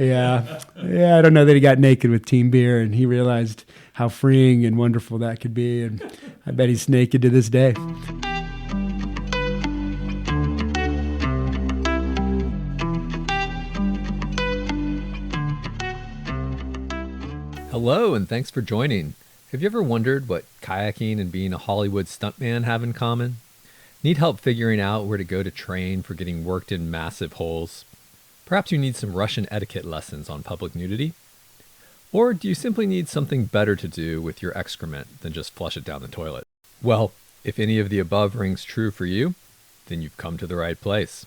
Yeah. I don't know that he got naked with team beer and he realized how freeing and wonderful that could be. And I bet he's naked to this day. Hello, and thanks for joining. Have you ever wondered what kayaking and being a Hollywood stuntman have in common? Need help figuring out where to go to train for getting worked in massive holes? Perhaps you need some Russian etiquette lessons on public nudity? Or do you simply need something better to do with your excrement than just flush it down the toilet? Well, if any of the above rings true for you, then you've come to the right place.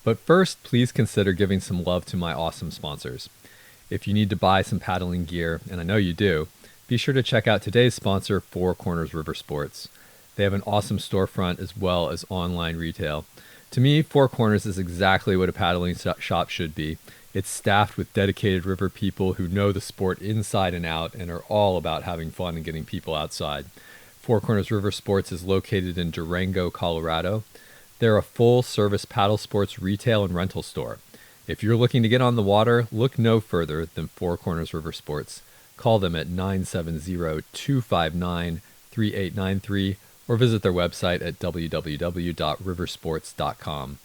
But first, please consider giving some love to my awesome sponsors. If you need to buy some paddling gear, and I know you do, be sure to check out today's sponsor, Four Corners Riversports. They have an awesome storefront as well as online retail. To me, Four Corners is exactly what a paddling shop should be. It's staffed with dedicated river people who know the sport inside and out and are all about having fun and getting people outside. Four Corners Riversports is located in Durango, Colorado. They're a full-service paddle sports retail and rental store. If you're looking to get on the water, look no further than Four Corners Riversports. Call them at 970-259-3893 or visit their website at www.riversports.com.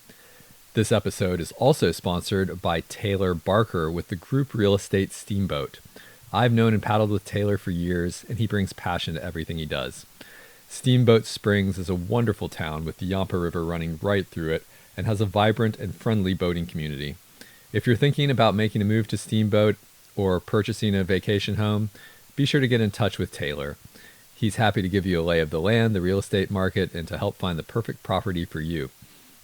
This episode is also sponsored by Taylor Barker with the group real estate Steamboat. I've known and paddled with Taylor for years, and he brings passion to everything he does. Steamboat Springs is a wonderful town with the Yampa River running right through it and has a vibrant and friendly boating community. If you're thinking about making a move to Steamboat or purchasing a vacation home, be sure to get in touch with Taylor. He's happy to give you a lay of the land, the real estate market, and to help find the perfect property for you.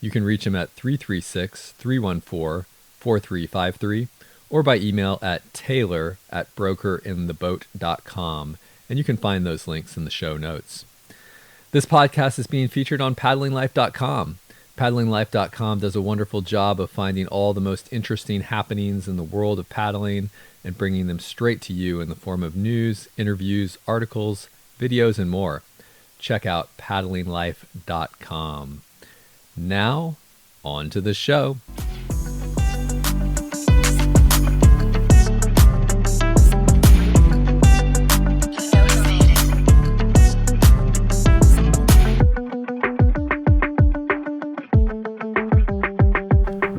You can reach him at 336-314-4353 or by email at taylor@brokerintheboat.com, and you can find those links in the show notes. This podcast is being featured on paddlinglife.com. Paddlinglife.com does a wonderful job of finding all the most interesting happenings in the world of paddling and bringing them straight to you in the form of news, interviews, articles, videos, and more. Check out paddlinglife.com. Now, on to the show.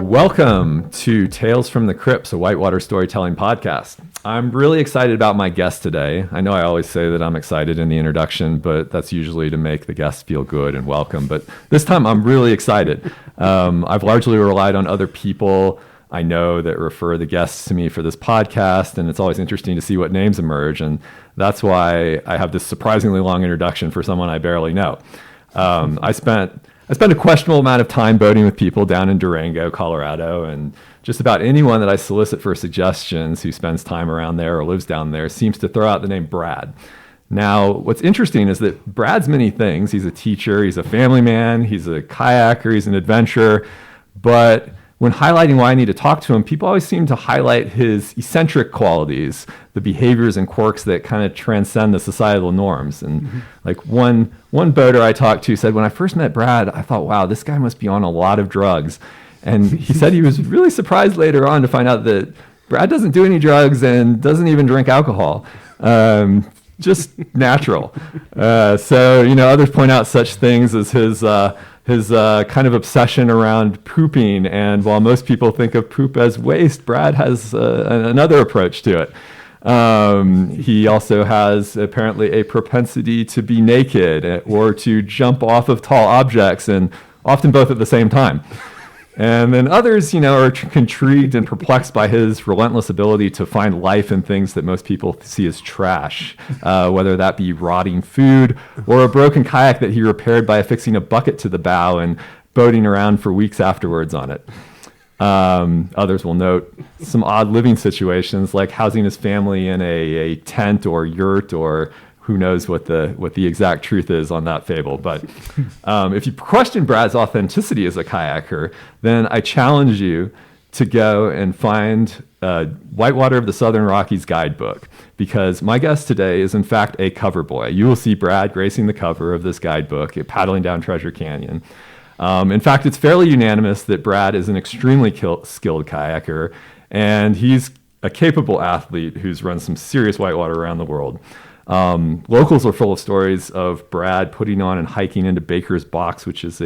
Welcome to Tales from the Cripps, a Whitewater storytelling podcast. I'm really excited about my guest today. I know I always say that I'm excited in the introduction, but that's usually to make the guest feel good and welcome. But this time I'm really excited. I've largely relied on other people I know that refer the guests to me for this podcast, and it's always interesting to see what names emerge. And that's why I have this surprisingly long introduction for someone I barely know. I spent a questionable amount of time boating with people down in Durango, Colorado, and just about anyone that I solicit for suggestions who spends time around there or lives down there seems to throw out the name Brad. Now, what's interesting is that Brad's many things. He's a teacher, he's a family man, he's a kayaker, he's an adventurer, but when highlighting why I need to talk to him, people always seem to highlight his eccentric qualities, the behaviors and quirks that kind of transcend the societal norms. And like one boater I talked to said, when I first met Brad, I thought, wow, this guy must be on a lot of drugs. And he said he was really surprised later on to find out that Brad doesn't do any drugs and doesn't even drink alcohol. Just natural. So, others point out such things as his kind of obsession around pooping. And while most people think of poop as waste, Brad has another approach to it. He also has apparently a propensity to be naked or to jump off of tall objects, and often both at the same time. And then others, are intrigued and perplexed by his relentless ability to find life in things that most people see as trash, whether that be rotting food or a broken kayak that he repaired by affixing a bucket to the bow and boating around for weeks afterwards on it. Others will note some odd living situations, like housing his family in a tent or yurt, or who knows what the exact truth is on that fable. But if you question Brad's authenticity as a kayaker, then I challenge you to go and find Whitewater of the Southern Rockies guidebook, because my guest today is in fact a cover boy. You will see Brad gracing the cover of this guidebook, paddling down Treasure Canyon. In fact, it's fairly unanimous that Brad is an extremely skilled kayaker, and he's a capable athlete who's run some serious whitewater around the world. Locals are full of stories of Brad putting on and hiking into Baker's Box, which is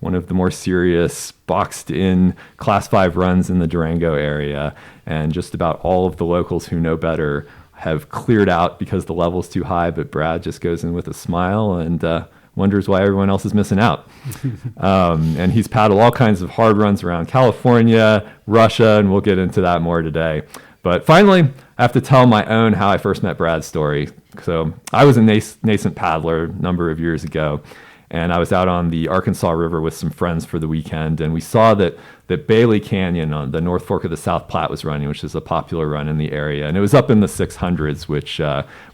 one of the more serious boxed-in Class 5 runs in the Durango area. And just about all of the locals who know better have cleared out because the level's too high, but Brad just goes in with a smile and wonders why everyone else is missing out. And he's paddled all kinds of hard runs around California, Russia, and we'll get into that more today. But finally, I have to tell my own how I first met Brad's story. So I was a nascent paddler a number of years ago, and I was out on the Arkansas River with some friends for the weekend, and we saw that Bailey Canyon on the North Fork of the South Platte was running, which is a popular run in the area. And it was up in the 600s, which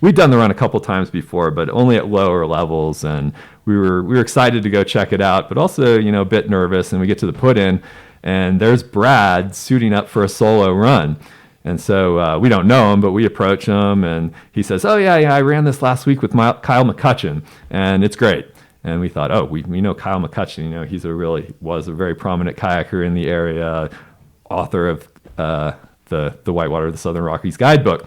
we'd done the run a couple times before, but only at lower levels. And we were excited to go check it out, but also, a bit nervous. And we get to the put-in, and there's Brad suiting up for a solo run. And so we don't know him, but we approach him, and he says, "Oh, yeah, I ran this last week with Kyle McCutcheon, and it's great." And we thought, oh, we know Kyle McCutcheon. He was a very prominent kayaker in the area, author of the Whitewater, the Southern Rockies guidebook.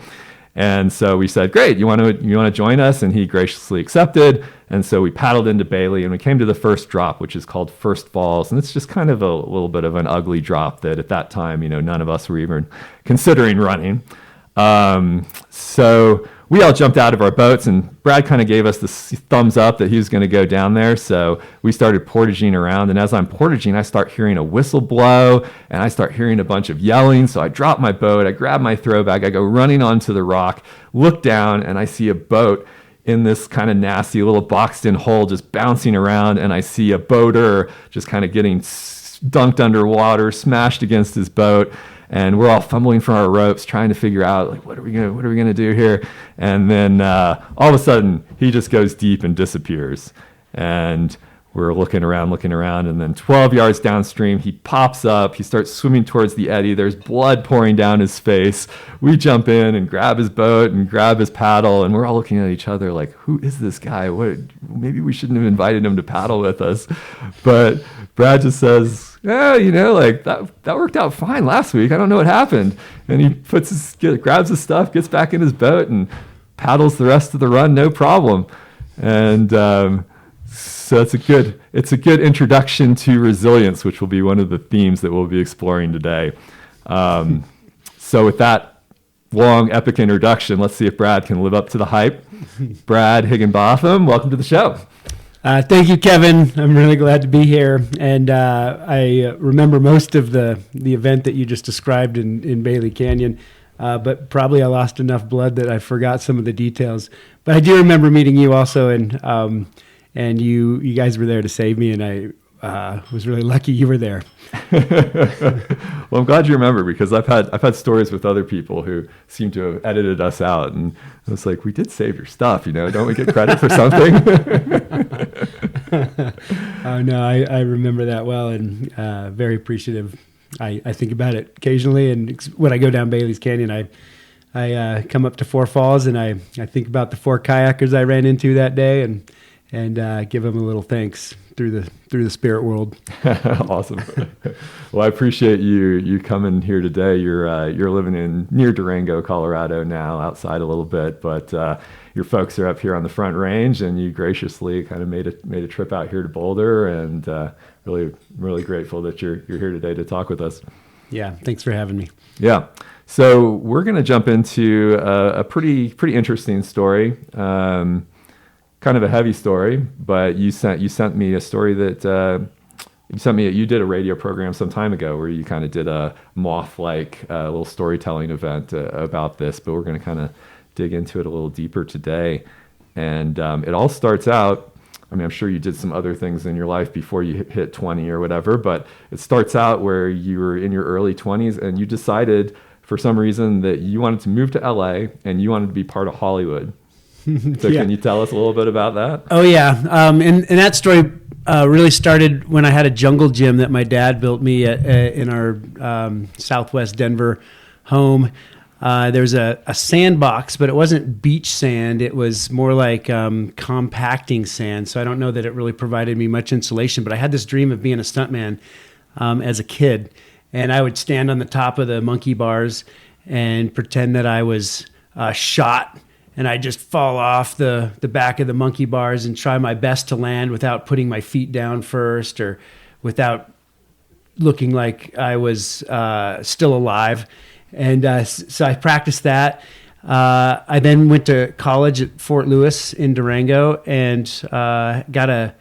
And so we said, great, you want to join us? And he graciously accepted. And so we paddled into Bailey, and we came to the first drop, which is called First Falls. And it's just kind of a little bit of an ugly drop that at that time, none of us were even considering running. So we all jumped out of our boats, and Brad kind of gave us the thumbs up that he was going to go down there. So we started portaging around, and as I'm portaging, I start hearing a whistle blow, and I start hearing a bunch of yelling. So I drop my boat, I grab my throw bag, I go running onto the rock, look down, and I see a boat in this kind of nasty little boxed-in hole just bouncing around, and I see a boater just kind of getting dunked underwater, smashed against his boat. And we're all fumbling for our ropes, trying to figure out, like, what are we gonna do here? And then all of a sudden, he just goes deep and disappears. And we're looking around, and then 12 yards downstream, he pops up. He starts swimming towards the eddy. There's blood pouring down his face. We jump in and grab his boat and grab his paddle, and we're all looking at each other like, who is this guy? Maybe we shouldn't have invited him to paddle with us. But Brad just says, yeah, that worked out fine last week. I don't know what happened. And he grabs his stuff, gets back in his boat, and paddles the rest of the run, no problem. And so it's a good introduction to resilience, which will be one of the themes that we'll be exploring today. So with that long, epic introduction, let's see if Brad can live up to the hype. Brad Higginbotham, welcome to the show. Thank you, Kevin. I'm really glad to be here. And I remember most of the event that you just described in Bailey Canyon, but probably I lost enough blood that I forgot some of the details. But I do remember meeting you also, and you guys were there to save me, and I was really lucky you were there. Well, I'm glad you remember, because I've had stories with other people who seem to have edited us out, and I was like, we did save your stuff, don't we get credit for something? Oh no, I remember that well, and very appreciative. I think about it occasionally, and when I go down Bailey's Canyon, I come up to Four Falls, and I think about the 4 kayakers I ran into that day, and give them a little thanks through the spirit world. Awesome. Well, I appreciate you coming here today. You're living near Durango, Colorado now, outside a little bit, but your folks are up here on the Front Range, and you graciously kind of made a trip out here to Boulder, and really grateful that you're here today to talk with us. Yeah, thanks for having me. Yeah. So we're going to jump into a pretty interesting story. Kind of a heavy story, but you sent me a story that you did a radio program some time ago where you kind of did a moth-like little storytelling event about this, but we're going to kind of dig into it a little deeper today. And it all starts out, I'm sure you did some other things in your life before you hit 20 or whatever, but it starts out where you were in your early 20s and you decided for some reason that you wanted to move to LA and you wanted to be part of Hollywood. So yeah. Can you tell us a little bit about that? Oh, yeah. And that story really started when I had a jungle gym that my dad built me in our southwest Denver home. There was a sandbox, but it wasn't beach sand. It was more like compacting sand. So I don't know that it really provided me much insulation, but I had this dream of being a stuntman as a kid. And I would stand on the top of the monkey bars and pretend that I was shot, and I just fall off the back of the monkey bars and try my best to land without putting my feet down first, or without looking like I was still alive. And so I practiced that. I then went to college at Fort Lewis in Durango and got a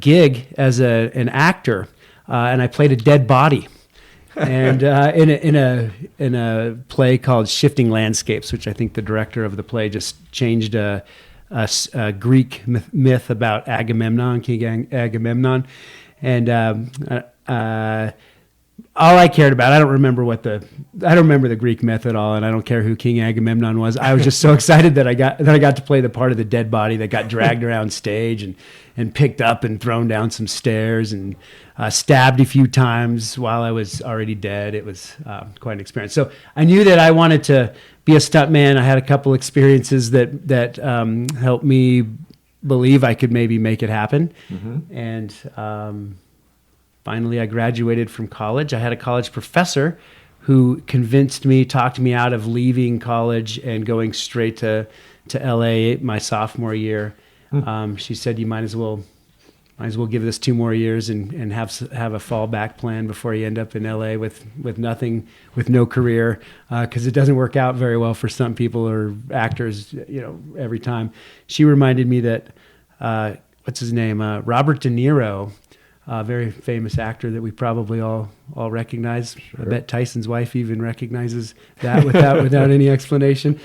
gig as an actor, and I played a dead body, and in a play called Shifting Landscapes, which I think the director of the play just changed a Greek myth about Agamemnon, King Agamemnon, and all I cared about, I don't remember the Greek myth at all, and I don't care who King Agamemnon was. I was just so excited that I got to play the part of the dead body that got dragged around stage and picked up and thrown down some stairs and stabbed a few times while I was already dead. It was quite an experience. So I knew that I wanted to be a stuntman. I had a couple experiences that helped me believe I could maybe make it happen, and finally, I graduated from college. I had a college professor who talked me out of leaving college and going straight to LA my sophomore year. She said, "You might as well give this 2 more years and have a fallback plan before you end up in LA with nothing, with no career, because it doesn't work out very well for some people or actors, every time." She reminded me that what's his name, Robert De Niro. A very famous actor that we probably all recognize. Sure. I bet Tyson's wife even recognizes that without any explanation.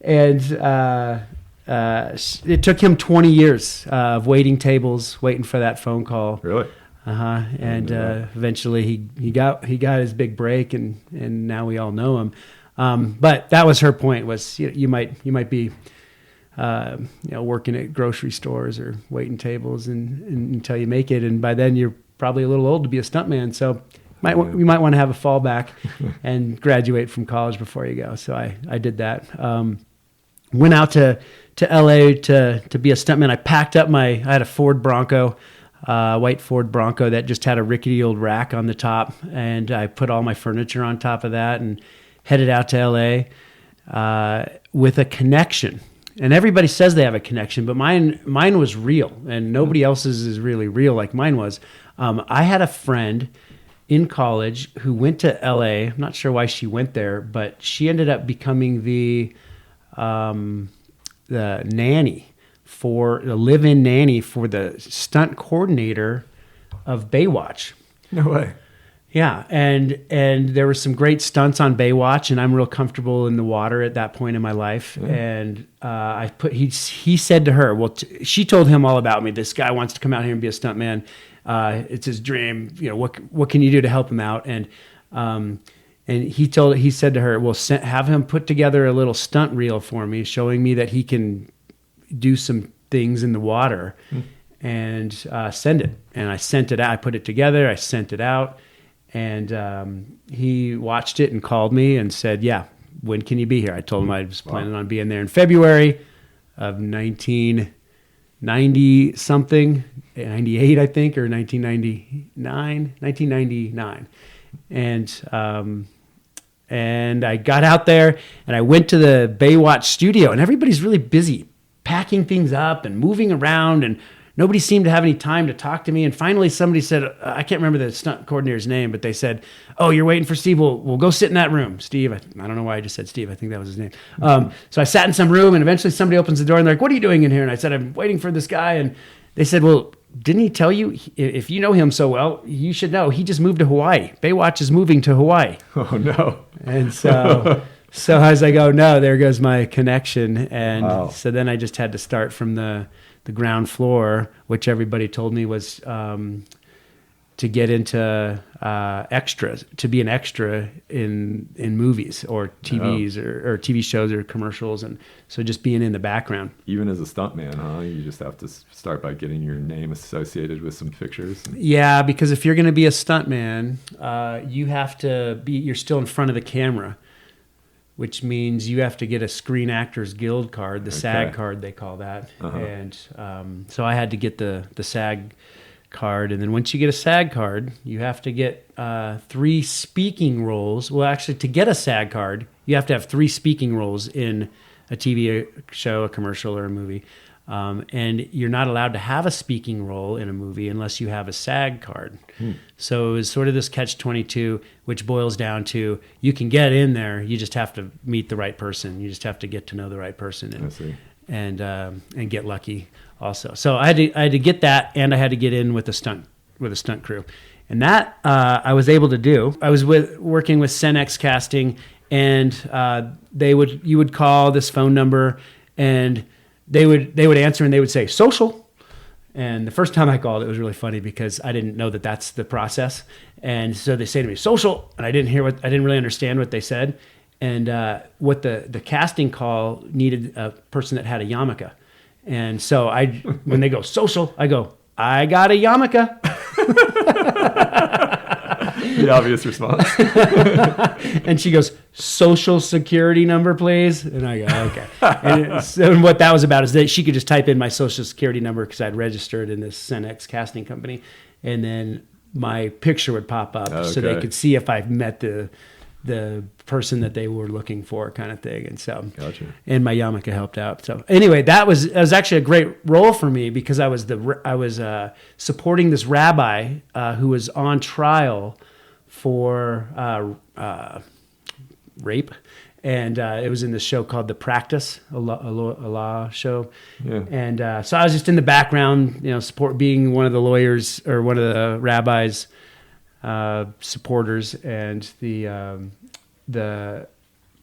It took him 20 years of waiting tables, waiting for that phone call. Really? And eventually he got his big break, and now we all know him. But that was her point: was you might be working at grocery stores or waiting tables and until you make it, and by then you're probably a little old to be a stuntman. So you might want to have a fallback and graduate from college before you go. So I did that. Went out to LA to be a stuntman. I packed up I had a Ford Bronco, white Ford Bronco that just had a rickety old rack on the top, and I put all my furniture on top of that and headed out to LA with a connection. And everybody says they have a connection, but mine was real, and nobody else's is really real like mine was. I had a friend in college who went to LA. I'm not sure why she went there, but she ended up becoming the nanny, the live-in nanny for the stunt coordinator of Baywatch. No way. Yeah, and there were some great stunts on Baywatch, and I'm real comfortable in the water at that point in my life. Yeah. And he said to her, well, she told him all about me. This guy wants to come out here and be a stuntman. It's his dream. What can you do to help him out? And he said to her, well, have him put together a little stunt reel for me, showing me that he can do some things in the water, and send it. And I sent it out. I put it together. I sent it out. And he watched it and called me and said, yeah, when can you be here? I told him I was planning on being there in February of 1990-something, 98, I think, or 1999. And I got out there and I went to the Baywatch studio, and everybody's really busy packing things up and moving around, and nobody seemed to have any time to talk to me. And finally somebody said, I can't remember the stunt coordinator's name, but they said, oh, you're waiting for Steve. We'll go sit in that room. Steve, I don't know why I just said Steve. I think that was his name. So I sat in some room, and eventually somebody opens the door and they're like, what are you doing in here? And I said, I'm waiting for this guy. And they said, well, didn't he tell you, if you know him so well, you should know he just moved to Hawaii. Baywatch is moving to Hawaii. Oh, no. And so as I go, no, there goes my connection. And wow. So then I just had to start from the ground floor, which everybody told me was to get into extras, to be an extra in movies or TVs or TV shows or commercials. And so just being in the background. Even as a stuntman, huh? You just have to start by getting your name associated with some pictures. Yeah, because if you're going to be a stuntman, you have to you're still in front of the camera, which means you have to get a Screen Actors Guild card, the SAG card, they call that. Uh-huh. And so I had to get the SAG card. And then once you get a SAG card, you have to get 3 speaking roles. Well, actually, to get a SAG card, you have to have 3 speaking roles in a TV show, a commercial, or a movie. And you're not allowed to have a speaking role in a movie unless you have a SAG card. So it was sort of this catch-22, which boils down to you can get in there, you just have to meet the right person. You just have to get to know the right person and get lucky also. So I had to get that, and I had to get in with a stunt crew. And that I was able to do. I was working with Cenex Casting, and you would call this phone number, and they would answer, and they would say social. And the first time I called, it was really funny because I didn't know that that's the process. And so they say to me social, and I didn't really understand what they said. And what the casting call needed a person that had a yarmulke. And so when they go social, I go, I got a yarmulke. The obvious response. And she goes, social security number, please. And I go, okay. And what that was about is that she could just type in my social security number because I'd registered in this Cenex casting company. And then my picture would pop up so they could see if I've met the person that they were looking for, kind of thing. And so, and my yarmulke helped out. So anyway, that was actually a great role for me because I was supporting this rabbi who was on trial for rape, and it was in this show called The Practice, a law show. Yeah. And so I was just in the background, being one of the lawyers or one of the rabbis' supporters, and the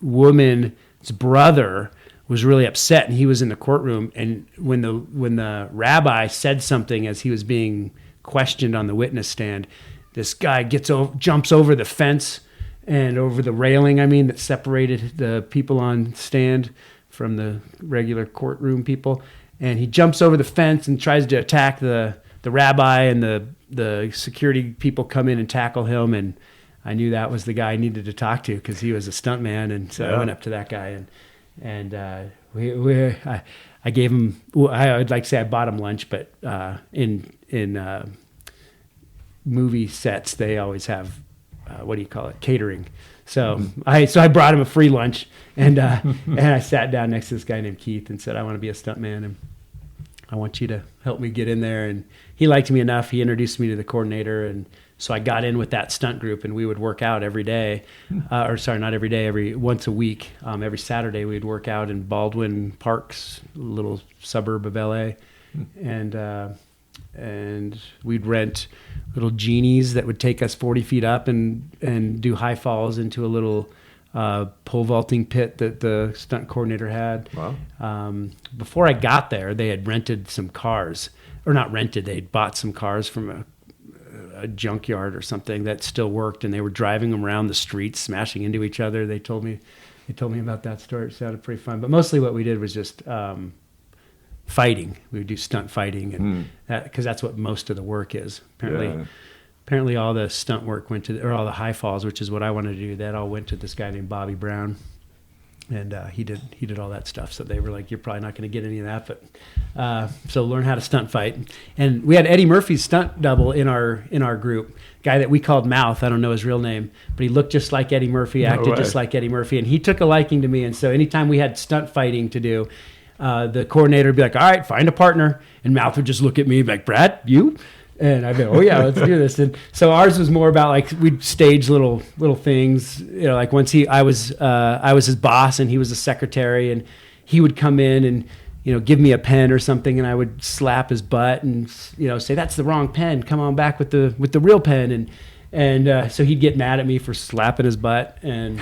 woman's brother was really upset, and he was in the courtroom. And when the rabbi said something as he was being questioned on the witness stand, this guy jumps over the fence and over the railing, that separated the people on stand from the regular courtroom people. And he jumps over the fence and tries to attack the rabbi, and the security people come in and tackle him. And I knew that was the guy I needed to talk to because he was a stunt man. And so I went up to that guy, and I gave him, I would like to say I bought him lunch, but in movie sets, they always have, catering. So I brought him a free lunch, and I sat down next to this guy named Keith and said, I want to be a stuntman, and I want you to help me get in there. And he liked me enough. He introduced me to the coordinator, and so I got in with that stunt group, and we would work out every day, not every day, once a week. Every Saturday we'd work out in Baldwin Parks, a little suburb of LA, and we'd rent little genies that would take us 40 feet up and do high falls into a little pole vaulting pit that the stunt coordinator had. Wow. Before I got there, they had rented some cars, or not rented, they'd bought some cars from a junkyard or something that still worked, and they were driving them around the streets, smashing into each other. They told me about that story. It sounded pretty fun. But mostly what we did was just fighting. We would do stunt fighting, and because that's what most of the work is. Apparently all the stunt work went to, or all the high falls, which is what I wanted to do. That all went to this guy named Bobby Brown, and he did all that stuff. So they were like, "You're probably not going to get any of that," but so learn how to stunt fight. And we had Eddie Murphy's stunt double in our group, guy that we called Mouth. I don't know his real name, but he looked just like Eddie Murphy, acted just like Eddie Murphy, and he took a liking to me. And so anytime we had stunt fighting to do, the coordinator would be like, all right, find a partner. And Mouth would just look at me like, Brad, you? And I'd be, oh yeah, let's do this. And so ours was more about like, we'd stage little things, like once I was his boss and he was a secretary, and he would come in and, give me a pen or something, and I would slap his butt and, say, that's the wrong pen. Come on back with the real pen. And so he'd get mad at me for slapping his butt, and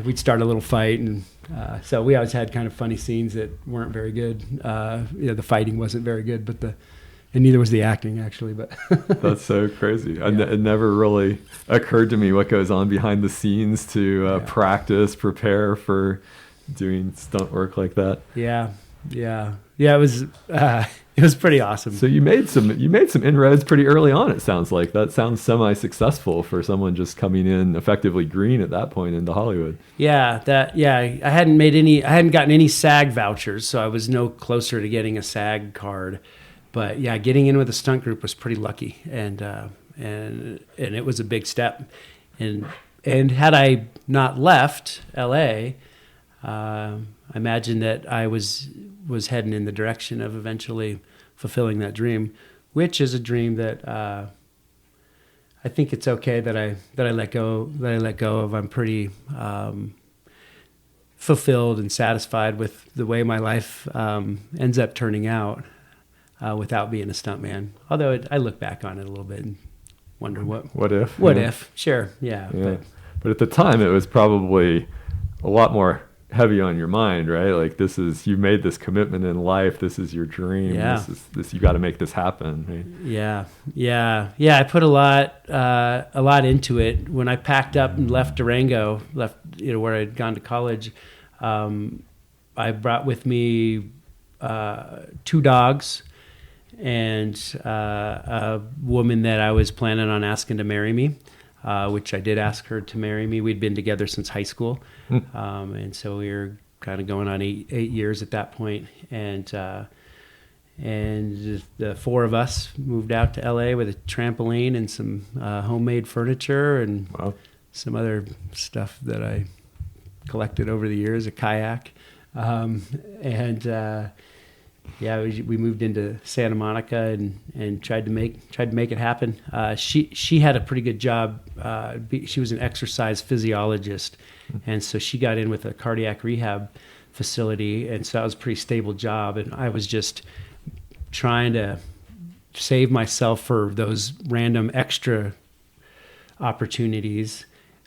we'd start a little fight. And so we always had kind of funny scenes that weren't very good. The fighting wasn't very good, and neither was the acting, actually. But that's so crazy. Yeah. It never really occurred to me what goes on behind the scenes to practice, prepare for doing stunt work like that. Yeah. It was pretty awesome. So you made some inroads pretty early on. It sounds like that sounds semi-successful for someone just coming in effectively green at that point into Hollywood. I hadn't gotten any SAG vouchers, so I was no closer to getting a SAG card. but yeah, getting in with the stunt group was pretty lucky, and it was a big step. And had I not left LA, I imagine that I was heading in the direction of eventually fulfilling that dream, which is a dream that I think it's okay that I let go of. I'm pretty fulfilled and satisfied with the way my life ends up turning out without being a stuntman. Although I look back on it a little bit and wonder what if. Sure, yeah. But at the time, it was probably a lot more heavy on your mind, right? Like, you made this commitment in life. This is your dream. Yeah. You got to make this happen. Right? Yeah. I put a lot into it. When I packed up and left Durango, where I'd gone to college, I brought with me 2 dogs and a woman that I was planning on asking to marry me. Which I did ask her to marry me. We'd been together since high school. And so we were kind of going on 8 years at that point. And the 4 of us moved out to LA with a trampoline and some homemade furniture and some other stuff that I collected over the years, a kayak. We moved into Santa Monica and tried to make it happen. She had a pretty good job. She was an exercise physiologist, and so she got in with a cardiac rehab facility, and so that was a pretty stable job. And I was just trying to save myself for those random extra opportunities.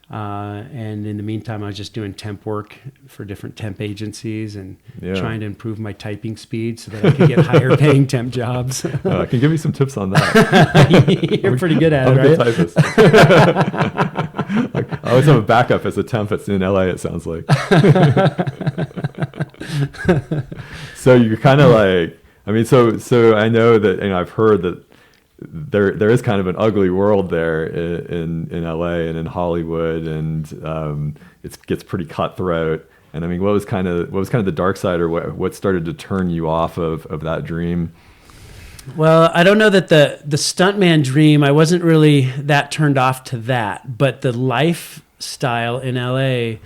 And in the meantime, I was just doing temp work for different temp agencies and trying to improve my typing speed so that I could get higher paying temp jobs. I can give you some tips on that. You're pretty good at it, right? right? Good typist. I always have a backup as a temp that's in LA, it sounds like. So you're kind of like, so I know that, I've heard that there is kind of an ugly world there in LA and in Hollywood, and it gets pretty cutthroat. And what was kind of the dark side, or what started to turn you off of that dream? Well, I don't know that the stuntman dream, I wasn't really that turned off to that, but the lifestyle in LA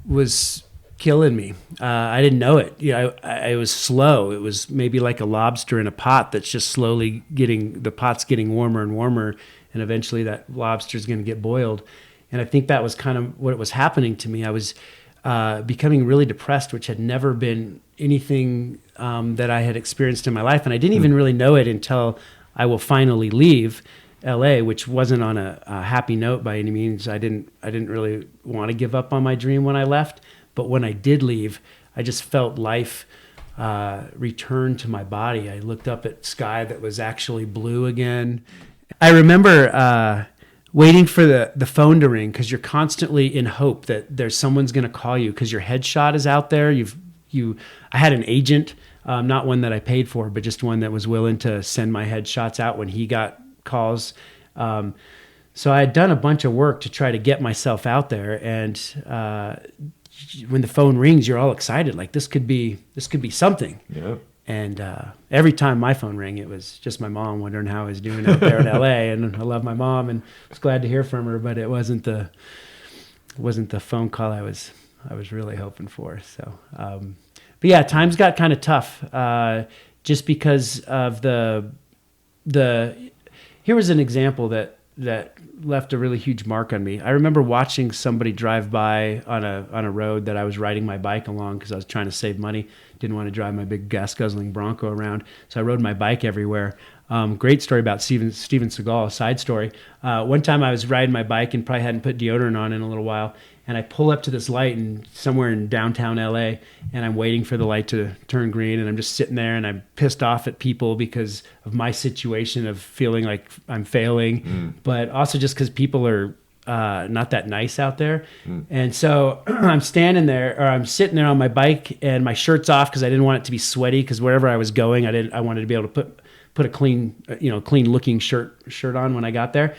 was killing me. I didn't know it. I was slow. It was maybe like a lobster in a pot that's just slowly the pot's getting warmer and warmer, and eventually that lobster's going to get boiled. And I think that was kind of what was happening to me. I was becoming really depressed, which had never been anything that I had experienced in my life, and I didn't even really know it until I will finally leave LA, which wasn't on a happy note by any means. I didn't really want to give up on my dream when I left. But when I did leave, I just felt life return to my body. I looked up at sky that was actually blue again. I remember waiting for the phone to ring, because you're constantly in hope that there's someone's going to call you, because your headshot is out there. I had an agent, not one that I paid for, but just one that was willing to send my headshots out when he got calls. So I had done a bunch of work to try to get myself out there, and when the phone rings, you're all excited, like this could be something. Yeah. And every time my phone rang, it was just my mom wondering how I was doing out there in LA. And I love my mom and was glad to hear from her, but it wasn't the phone call I was really hoping for. So, but yeah, times got kind of tough just because of the. Here was an example that left a really huge mark on me. I remember watching somebody drive by on a road that I was riding my bike along, because I was trying to save money. Didn't want to drive my big gas-guzzling Bronco around, so I rode my bike everywhere. Great story about Steven Seagal, a side story. One time I was riding my bike and probably hadn't put deodorant on in a little while, and I pull up to this light somewhere in downtown LA, and I'm waiting for the light to turn green, and I'm just sitting there, and I'm pissed off at people because of my situation of feeling like I'm failing, but also just because people are not that nice out there. And so I'm sitting there on my bike, and my shirt's off because I didn't want it to be sweaty, because wherever I was going, I wanted to be able to put a clean looking shirt on when I got there.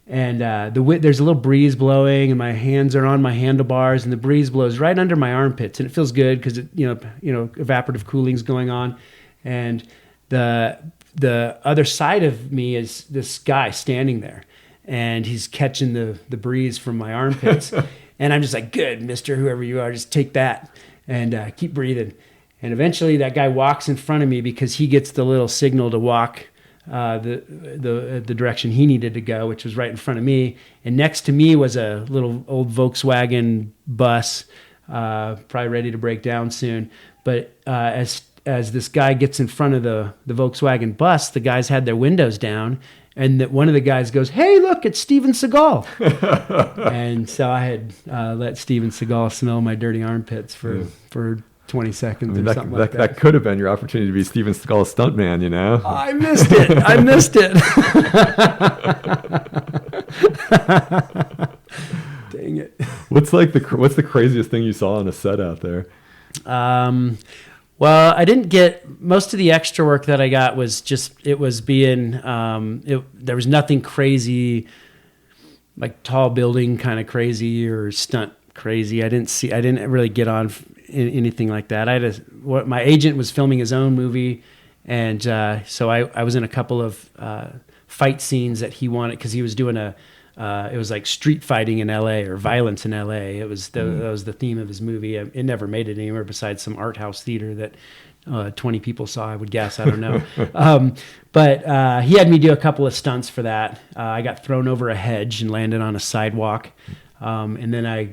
And there's a little breeze blowing, and my hands are on my handlebars, and the breeze blows right under my armpits, and it feels good because evaporative cooling's going on, and the the other side of me is this guy standing there, and he's catching the breeze from my armpits. And I'm just like, good, mister, whoever you are, just take that and keep breathing. And eventually that guy walks in front of me because he gets the little signal to walk the direction he needed to go, which was right in front of me. And next to me was a little old Volkswagen bus, probably ready to break down soon. But as this guy gets in front of the Volkswagen bus, the guys had their windows down, and one of the guys goes, "Hey, look, it's Steven Seagal." And so I had let Steven Seagal smell my dirty armpits for 20 seconds or something like that. That could have been your opportunity to be Steven Seagal's stuntman, you know? I missed it. Dang it. What's the craziest thing you saw on a set out there? Well, I didn't get most of the extra work that I got was just, it was being, there was nothing crazy, like tall building kind of crazy or stunt crazy. I didn't really get on anything like that. My agent was filming his own movie. And so I was in a couple of fight scenes that he wanted, because he was doing it was like street fighting in LA or violence in LA. That was the theme of his movie. It never made it anywhere besides some art house theater that 20 people saw, I would guess. I don't know. But he had me do a couple of stunts for that. I got thrown over a hedge and landed on a sidewalk. And then I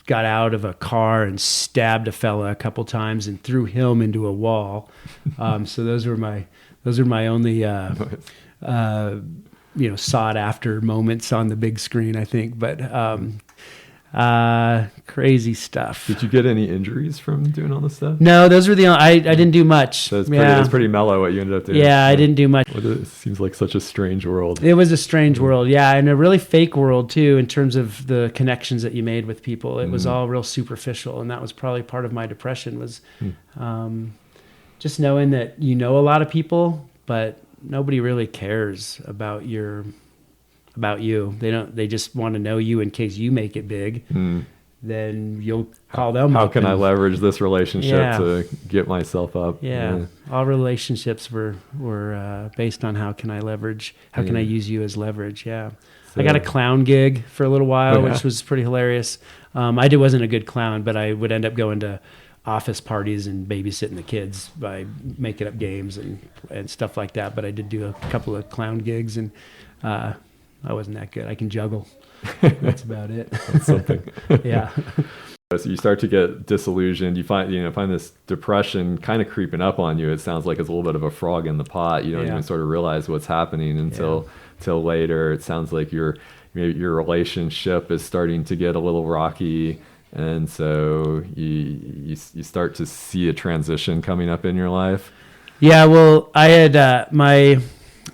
got out of a car and stabbed a fella a couple times and threw him into a wall. So those were my only sought after moments on the big screen, I think. But crazy stuff. Did you get any injuries from doing all this stuff? No, those were the only, I didn't do much. So it's pretty mellow what you ended up doing. Yeah, I didn't do much. It seems like such a strange world. It was a strange world, yeah, and a really fake world too, in terms of the connections that you made with people. It was all real superficial, and that was probably part of my depression, was just knowing that you know a lot of people, but nobody really cares about you. They just want to know you in case you make it big. Then you'll call them How up. can I leverage this relationship to get myself up? Yeah. All relationships were based on how can I use you as leverage. Yeah. So, I got a clown gig for a little while, which was pretty hilarious. I wasn't a good clown, but I would end up going to office parties and babysitting the kids by making up games and stuff like that. But I did do a couple of clown gigs, and I wasn't that good. I can juggle. That's about it. That's something. Yeah. So you start to get disillusioned. You find this depression kind of creeping up on you. It sounds like it's a little bit of a frog in the pot. You don't even sort of realize what's happening until later. It sounds like your relationship is starting to get a little rocky. And so you start to see a transition coming up in your life. Yeah, well, I had I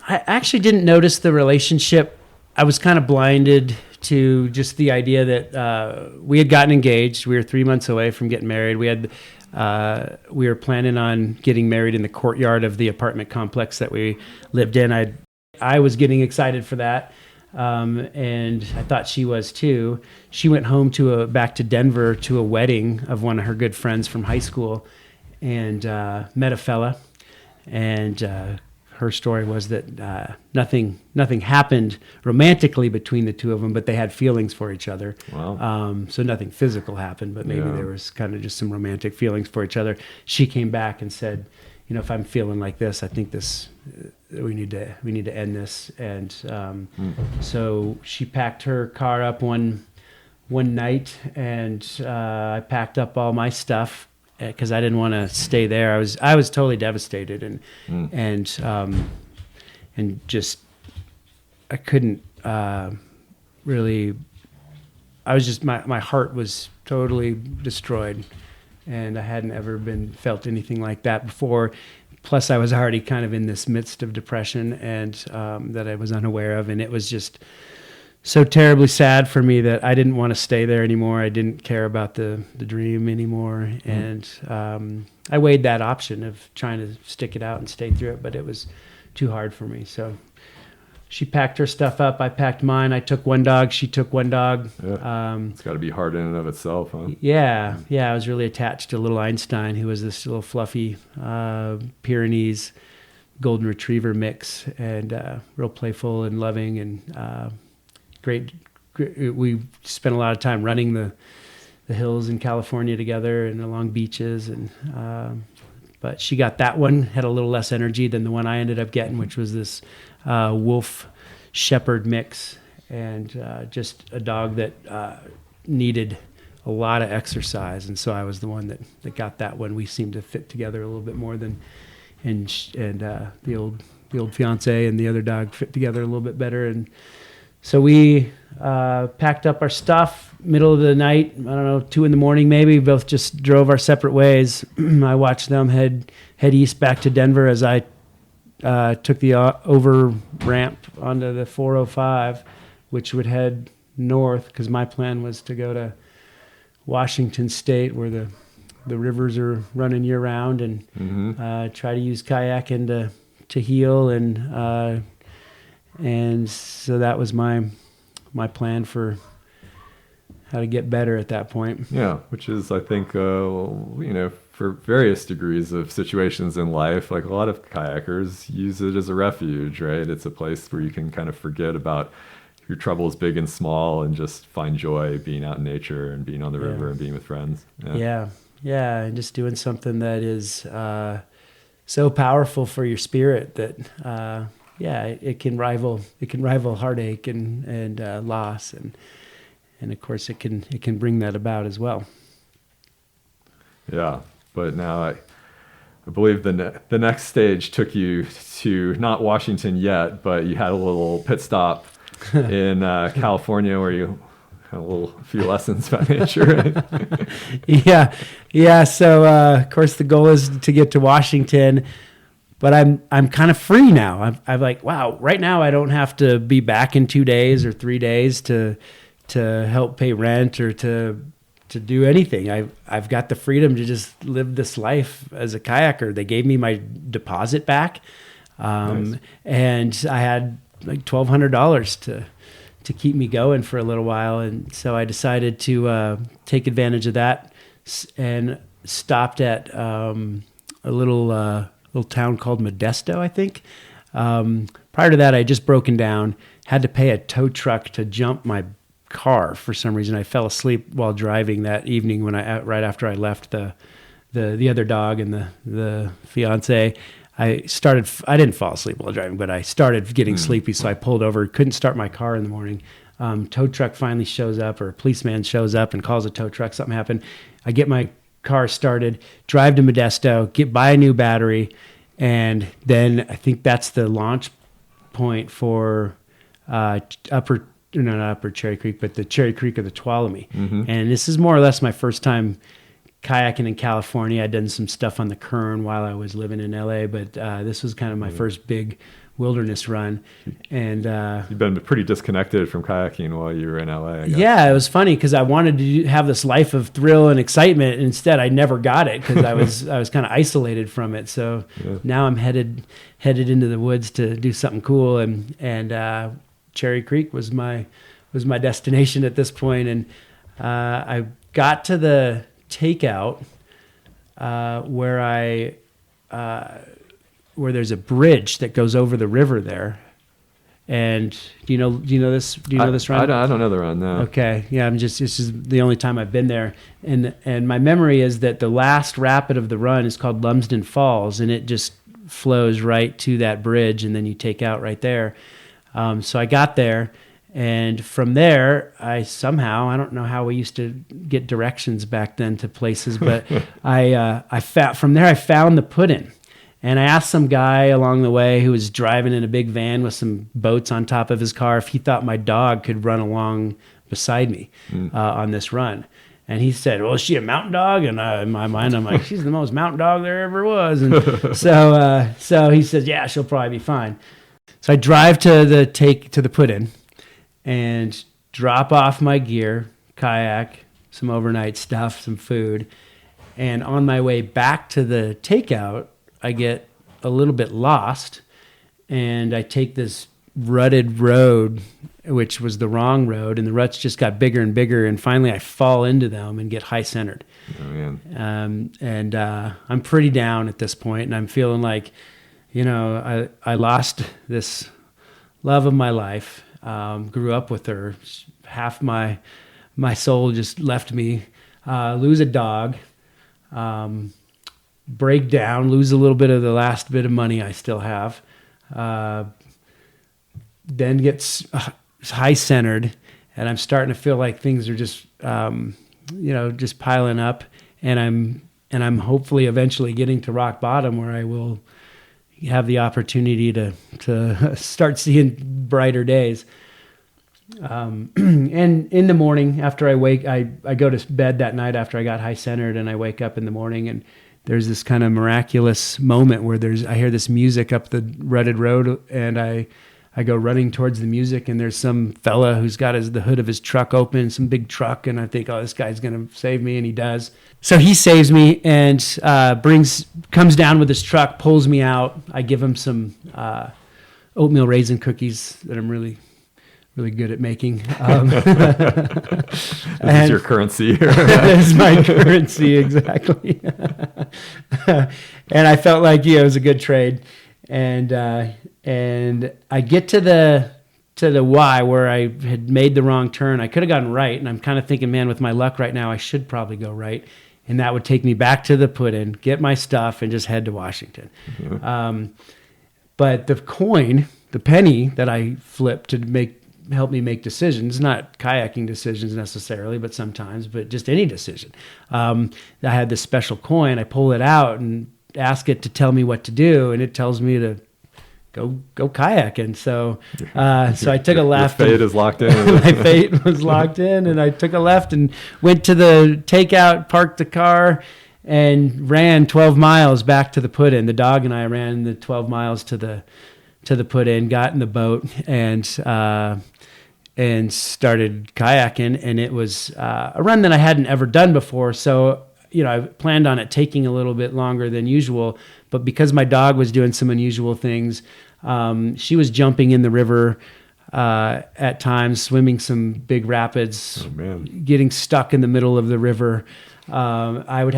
actually didn't notice the relationship. I was kind of blinded to just the idea that we had gotten engaged. We were 3 months away from getting married. We were planning on getting married in the courtyard of the apartment complex that we lived in. I was getting excited for that. And I thought she was too. She went home back to Denver to a wedding of one of her good friends from high school, and met a fella. And her story was that nothing happened romantically between the two of them, but they had feelings for each other. Wow. So nothing physical happened, but maybe there was kind of just some romantic feelings for each other. She came back and said, if I'm feeling like this, I think we need to end this. And so she packed her car up one night, and I packed up all my stuff because I didn't want to stay there. I was totally devastated, and just I couldn't really. I was just my heart was totally destroyed. And I hadn't ever felt anything like that before. Plus, I was already kind of in this midst of depression, and that I was unaware of. And it was just so terribly sad for me that I didn't want to stay there anymore. I didn't care about the dream anymore. And I weighed that option of trying to stick it out and stay through it, but it was too hard for me. So she packed her stuff up. I packed mine. I took one dog. She took one dog. Yeah. It's got to be hard in and of itself, huh? Yeah. I was really attached to little Einstein, who was this little fluffy Pyrenees golden retriever mix, and real playful and loving, and great. We spent a lot of time running the hills in California together and along beaches, and but she got that one, had a little less energy than the one I ended up getting, which was this wolf shepherd mix, and just a dog that needed a lot of exercise, and so I was the one that got that one. We seemed to fit together a little bit more than, and the old fiance and the other dog fit together a little bit better, and so we packed up our stuff middle of the night. I don't know, 2 a.m. maybe. Both just drove our separate ways. I watched them head east back to Denver as I took the over ramp onto the 405, which would head north, because my plan was to go to Washington State, where the rivers are running year round, and try to use kayaking to heal, and so that was my plan for how to get better at that point. Yeah, which is, I think, for various degrees of situations in life, like a lot of kayakers use it as a refuge, right? It's a place where you can kind of forget about your troubles, big and small, and just find joy being out in nature and being on the river and being with friends. Yeah, and just doing something that is so powerful for your spirit that it can rival heartache and loss, and of course it can bring that about as well. Yeah, but now I believe the next stage took you to not Washington yet, but you had a little pit stop in California where you had a few lessons about nature. Right? Yeah. So of course the goal is to get to Washington, but I'm kind of free now. I'm like, wow, right now I don't have to be back in 2 days or 3 days to help pay rent or to do anything. I've got the freedom to just live this life as a kayaker. They gave me my deposit back, nice. And I had like $1,200 to keep me going for a little while, and so I decided to take advantage of that and stopped at a little town called Modesto, I think. Prior to that, I had just broken down, had to pay a tow truck to jump my car for some reason. I fell asleep while driving that evening when right after I left the other dog and the fiance. I didn't fall asleep while driving, but I started getting sleepy, so I pulled over, couldn't start my car in the morning. Tow truck finally shows up, or a policeman shows up and calls a tow truck. Something happened. I get my car started, drive to Modesto, buy a new battery, and then I think that's the launch point for not Upper Cherry Creek, but the Cherry Creek of the Tuolumne. And this is more or less my first time kayaking in California. I'd done some stuff on the Kern while I was living in LA, but this was kind of my first big wilderness run. And you've been pretty disconnected from kayaking while you were in LA, I guess. Yeah, it was funny because I wanted to have this life of thrill and excitement, and instead I never got it because I was kind of isolated from it. So now I'm headed into the woods to do something cool, and Cherry Creek was my destination at this point. And I got to the takeout where there's a bridge that goes over the river there. And do you know this? Do you know this run? I don't know the run, no. Okay, yeah, this is the only time I've been there, and my memory is that the last rapid of the run is called Lumsden Falls, and it just flows right to that bridge, and then you take out right there. So I got there, and from there, I don't know how we used to get directions back then to places, but I found the put-in. And I asked some guy along the way who was driving in a big van with some boats on top of his car if he thought my dog could run along beside me on this run. And he said, well, is she a mountain dog? And in my mind, I'm like, she's the most mountain dog there ever was. And so he said, yeah, she'll probably be fine. So I drive to the put-in and drop off my gear, kayak, some overnight stuff, some food. And on my way back to the takeout, I get a little bit lost, and I take this rutted road, which was the wrong road, and the ruts just got bigger and bigger, and finally I fall into them and get high-centered. Oh, man. I'm pretty down at this point, and I'm feeling like I lost this love of my life. Grew up with her. Half my soul just left me. Lose a dog. Break down. Lose a little bit of the last bit of money I still have. Then gets high-centered, and I'm starting to feel like things are just just piling up, and I'm hopefully eventually getting to rock bottom where I will have the opportunity to start seeing brighter days. And in the morning after I wake, I go to bed that night after I got high-centered, and I wake up in the morning, and there's this kind of miraculous moment where I hear this music up the rutted road, and I go running towards the music, and there's some fella who's got the hood of his truck open, some big truck, and I think, oh, this guy's going to save me, and he does. So he saves me and comes down with his truck, pulls me out. I give him some oatmeal raisin cookies that I'm really good at making. This is your currency. That is my currency, exactly. And I felt like it was a good trade. And I get to the Y where I had made the wrong turn. I could have gone right, and I'm kind of thinking, man, with my luck right now, I should probably go right, and that would take me back to the put-in, get my stuff, and just head to Washington. Mm-hmm. But the penny that I flipped to help me make decisions, not kayaking decisions necessarily, but sometimes, but just any decision. I had this special coin. I pull it out and ask it to tell me what to do, and it tells me to go kayaking. So I took a left. Your fate is locked in. My fate was locked in, and I took a left and went to the takeout, parked the car, and ran 12 miles back to the put-in. The dog and I ran the 12 miles to the put-in, got in the boat, and started kayaking. And it was a run that I hadn't ever done before. So I planned on it taking a little bit longer than usual, but because my dog was doing some unusual things, she was jumping in the river at times, swimming some big rapids, getting stuck in the middle of the river. I would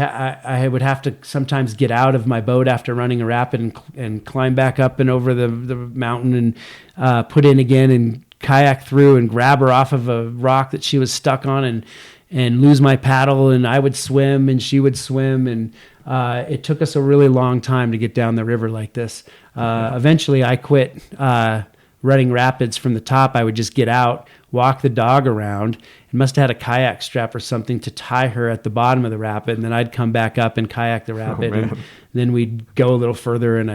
have to sometimes get out of my boat after running a rapid and climb back up and over the mountain and put in again and kayak through and grab her off of a rock that she was stuck on and lose my paddle, and I would swim and she would swim, and it took us a really long time to get down the river like this. Eventually I quit running rapids from the top. I would just get out, walk the dog around, and must have had a kayak strap or something to tie her at the bottom of the rapid, and then I'd come back up and kayak the rapid, and then we'd go a little further, and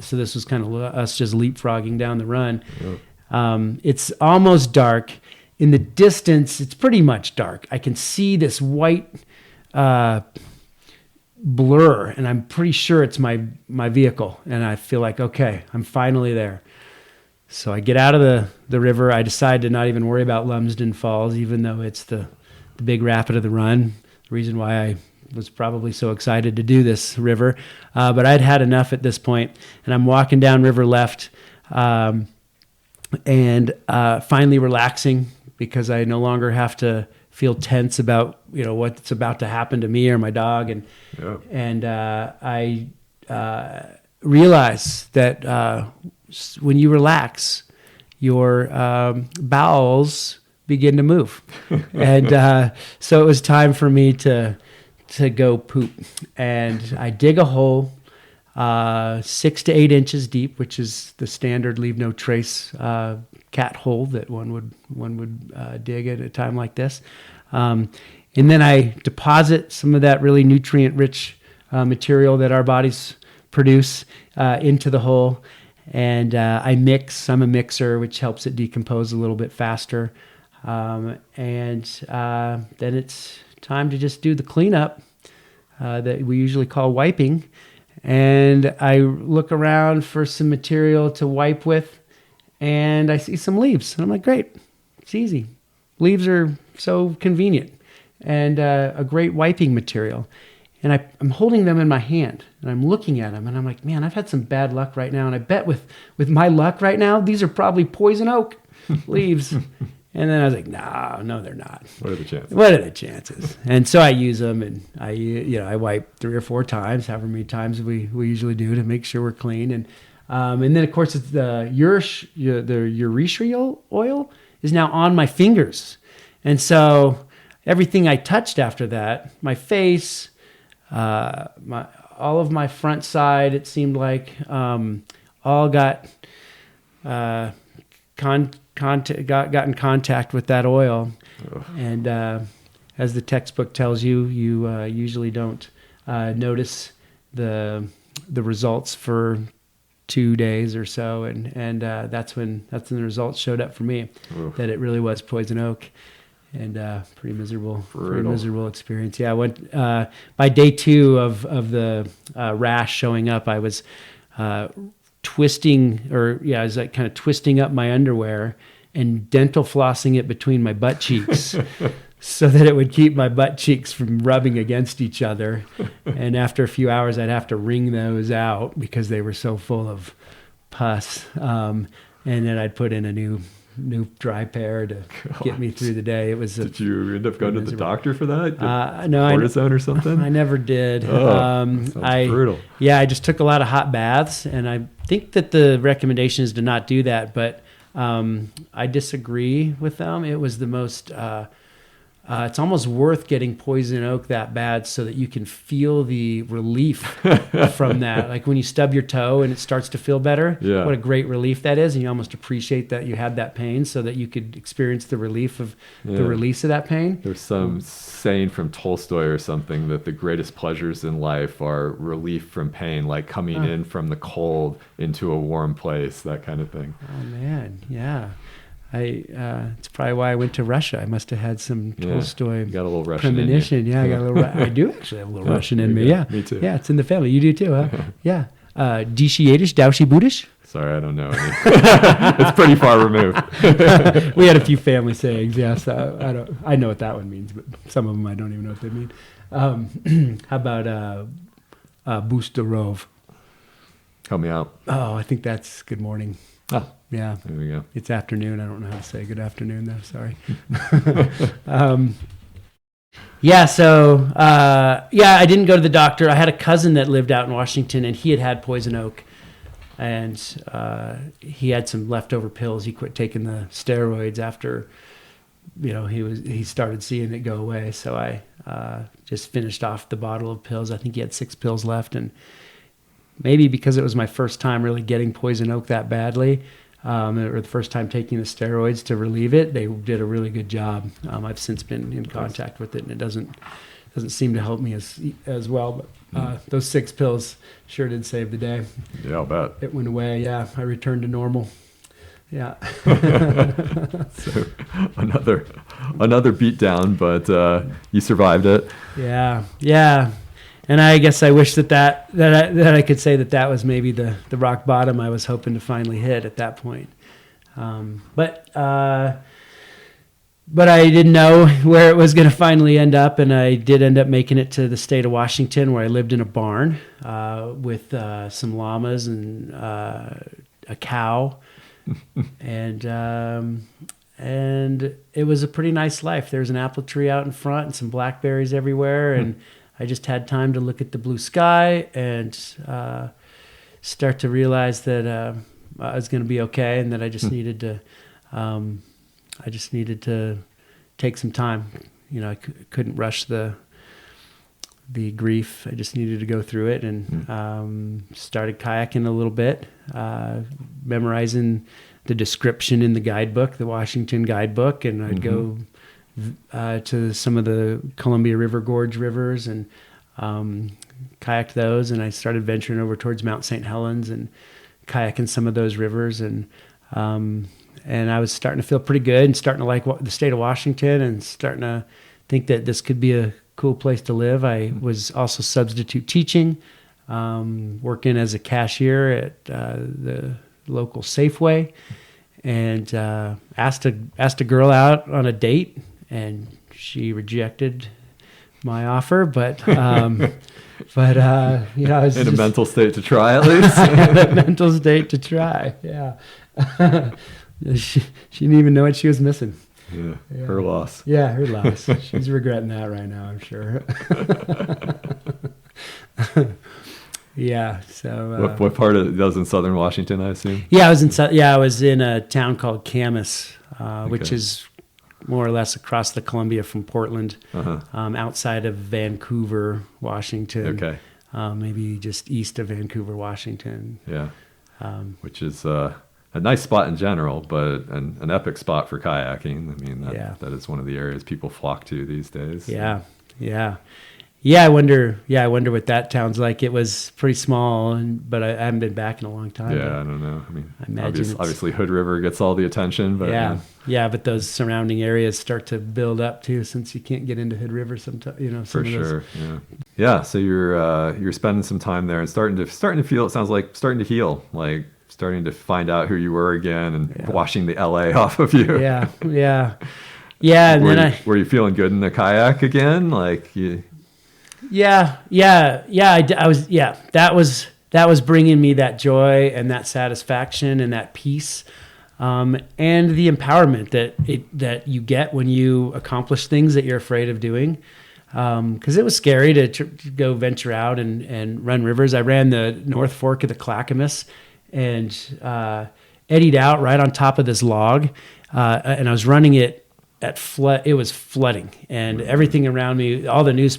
so this was kind of us just leapfrogging down the run. It's almost dark. In the distance, it's pretty much dark. I can see this white blur, and I'm pretty sure it's my vehicle. And I feel like, okay, I'm finally there. So I get out of the river. I decide to not even worry about Lumsden Falls, even though it's the big rapid of the run. The reason why I was probably so excited to do this river. But I'd had enough at this point, and I'm walking down River Left and finally relaxing, because I no longer have to feel tense about what's about to happen to me or my dog, and I realize that when you relax, your bowels begin to move, and so it was time for me to go poop, and I dig a hole 6 to 8 inches deep, which is the standard leave no trace cat hole that one would dig at a time like this. And then I deposit some of that really nutrient-rich material that our bodies produce into the hole, and I mix. I'm a mixer, which helps it decompose a little bit faster. And then it's time to just do the cleanup that we usually call wiping. And I look around for some material to wipe with, and I see some leaves. And I'm like, great, it's easy. Leaves are so convenient and a great wiping material. And I'm holding them in my hand, and I'm looking at them, and I'm like, man, I've had some bad luck right now. And I bet with my luck right now, these are probably poison oak leaves. And then I was like, no, they're not. What are the chances? And so I use them, and I wipe 3 or 4 times, however many times we usually do, to make sure we're clean. And And then, of course, it's the urethral oil is now on my fingers. And so everything I touched after that, my face, all of my front side, it seemed like, all got got in contact with that oil. Ugh. And as the textbook tells you, you usually don't notice the results for 2 days or so, and that's when the results showed up for me. Oof. That it really was poison oak, and pretty miserable experience. Yeah, I went by day 2 of the rash showing up. I was twisting up my underwear and dental flossing it between my butt cheeks. So that it would keep my butt cheeks from rubbing against each other. And after a few hours, I'd have to wring those out because they were so full of pus. And then I'd put in a new dry pair to get me through the day. It was. Did you end up going to the doctor for that? No, cortisone or something? I never did. Sounds brutal. Yeah, I just took a lot of hot baths, and I think that the recommendation is to not do that. But I disagree with them. It was the most. It's almost worth getting poison oak that bad so that you can feel the relief from that. Like when you stub your toe and it starts to feel better, yeah. What a great relief that is. And you almost appreciate that you had that pain so that you could experience the relief of the release of that pain. There's some saying from Tolstoy or something that the greatest pleasures in life are relief from pain, like coming in from the cold into a warm place, that kind of thing. Oh, man. Yeah. It's probably why I went to Russia. I must have had some Tolstoy got a little Russian premonition. in you. Yeah, I got a little. I do actually have a little Russian in me. Yeah, me too. Yeah, it's in the family. You do too, huh? Yeah. Dishi Yiddish, Daushi Budish. Sorry, I don't know any. It's pretty far removed. We had a few family sayings. Yeah, so I know what that one means, but some of them I don't even know what they mean. How about Bustarov? Help me out. Oh, I think that's good morning. Oh, yeah. There we go. It's afternoon. I don't know how to say good afternoon though. Sorry. I didn't go to the doctor. I had a cousin that lived out in Washington, and he had poison oak, and he had some leftover pills. He quit taking the steroids after, he started seeing it go away. So I just finished off the bottle of pills. I think he had 6 pills left, and maybe because it was my first time really getting poison oak that badly, or the first time taking the steroids to relieve it, they did a really good job. I've since been in contact with it, and it doesn't seem to help me as well. But those 6 pills sure did save the day. Yeah, I'll bet. It went away. Yeah, I returned to normal. Yeah. So another beat down, but you survived it. Yeah. And I guess I wish that I could say that was maybe the rock bottom I was hoping to finally hit at that point. But I didn't know where it was going to finally end up, and I did end up making it to the state of Washington, where I lived in a barn with some llamas and a cow, and it was a pretty nice life. There was an apple tree out in front and some blackberries everywhere, and I just had time to look at the blue sky and start to realize that I was going to be okay, and that I just needed to take some time. I couldn't rush the grief. I just needed to go through it, and started kayaking a little bit, memorizing the description in the guidebook, the Washington guidebook, and I'd go to some of the Columbia River Gorge rivers and kayaked those, and I started venturing over towards Mount St. Helens and kayaking some of those rivers, and I was starting to feel pretty good and starting to like the state of Washington and starting to think that this could be a cool place to live. I was also substitute teaching, working as a cashier at the local Safeway, and asked a girl out on a date, and she rejected my offer, but I was in a mental state to try at least. I had a mental state to try. Yeah. She didn't even know what she was missing. Yeah. Her loss. Yeah, her loss. She's regretting that right now, I'm sure. Yeah. So What part of that was in Southern Washington, I assume? yeah, I was in a town called Camas, which is more or less across the Columbia from Portland, outside of Vancouver, Washington. Okay. Maybe just east of Vancouver, Washington. Yeah. Which is a nice spot in general, but an epic spot for kayaking. I mean, that is one of the areas people flock to these days. Yeah. Yeah, I wonder what that town's like. It was pretty small, but I haven't been back in a long time. Yeah, I don't know. I mean, imagine obviously Hood River gets all the attention, but but those surrounding areers start to build up too, since you can't get into Hood River sometimes. For sure. Yeah. So you're spending some time there and starting to feel. It sounds like starting to heal, like starting to find out who you were again and washing the LA off of you. Yeah. And were you feeling good in the kayak again? Like you. Yeah. I was. Yeah, that was bringing me that joy and that satisfaction and that peace, and the empowerment that you get when you accomplish things that you're afraid of doing. Because it was scary to go venture out and run rivers. I ran the North Fork of the Clackamas and eddied out right on top of this log, and I was running it at flood. It was flooding, and everything around me, all the news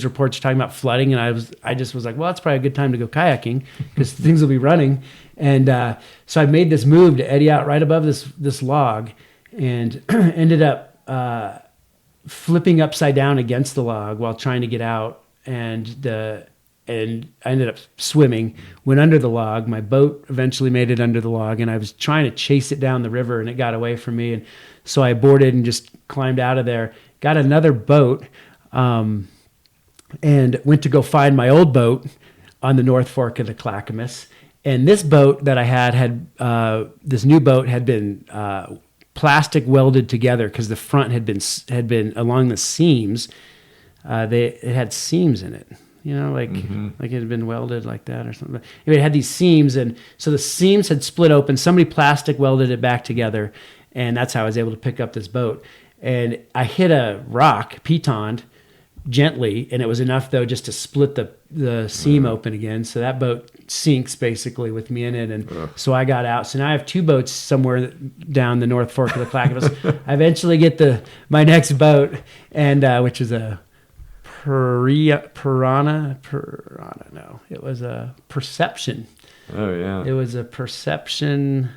reports talking about flooding, and I just was like, well, it's probably a good time to go kayaking because things will be running. And so I made this move to eddy out right above this log, and ended up flipping upside down against the log while trying to get out, and I ended up swimming, went under the log. My boat eventually made it under the log, and I was trying to chase it down the river, and it got away from me. And so I boarded and just climbed out of there, got another boat, and went to go find my old boat on the North Fork of the Clackamas. And this boat that I had this new boat had been plastic welded together because the front had been along the seams. It had seams in it. Like it had been welded like that or something. It had these seams, and so the seams had split open. Somebody plastic welded it back together, and that's how I was able to pick up this boat. And I hit a rock, pitoned gently, and it was enough though just to split the seam open again. So that boat sinks basically with me in it, and so I got out. So now I have two boats somewhere down the North Fork of the Clackamas. I eventually get my next boat, and which is a Piranha. No, it was a Perception. Oh yeah. It was a Perception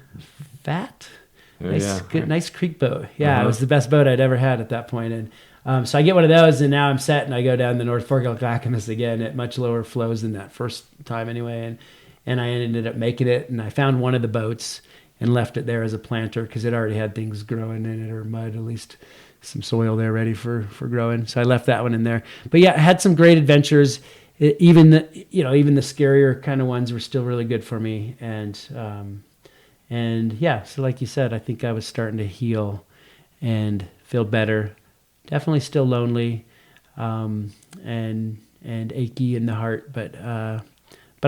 Fat. Oh, Nice creek boat. Yeah, It was the best boat I'd ever had at that point. And so I get one of those, and now I'm set, and I go down the North Fork of the Clackamas again at much lower flows than that first time anyway. And I ended up making it, and I found one of the boats and left it there as a planter because it already had things growing in it, or mud, at least some soil there ready for growing. So I left that one in there. But yeah, I had some great adventures. Even the scarier kind of ones were still really good for me. And yeah, so like you said, I think I was starting to heal and feel better. Definitely still lonely, and achy in the heart, but I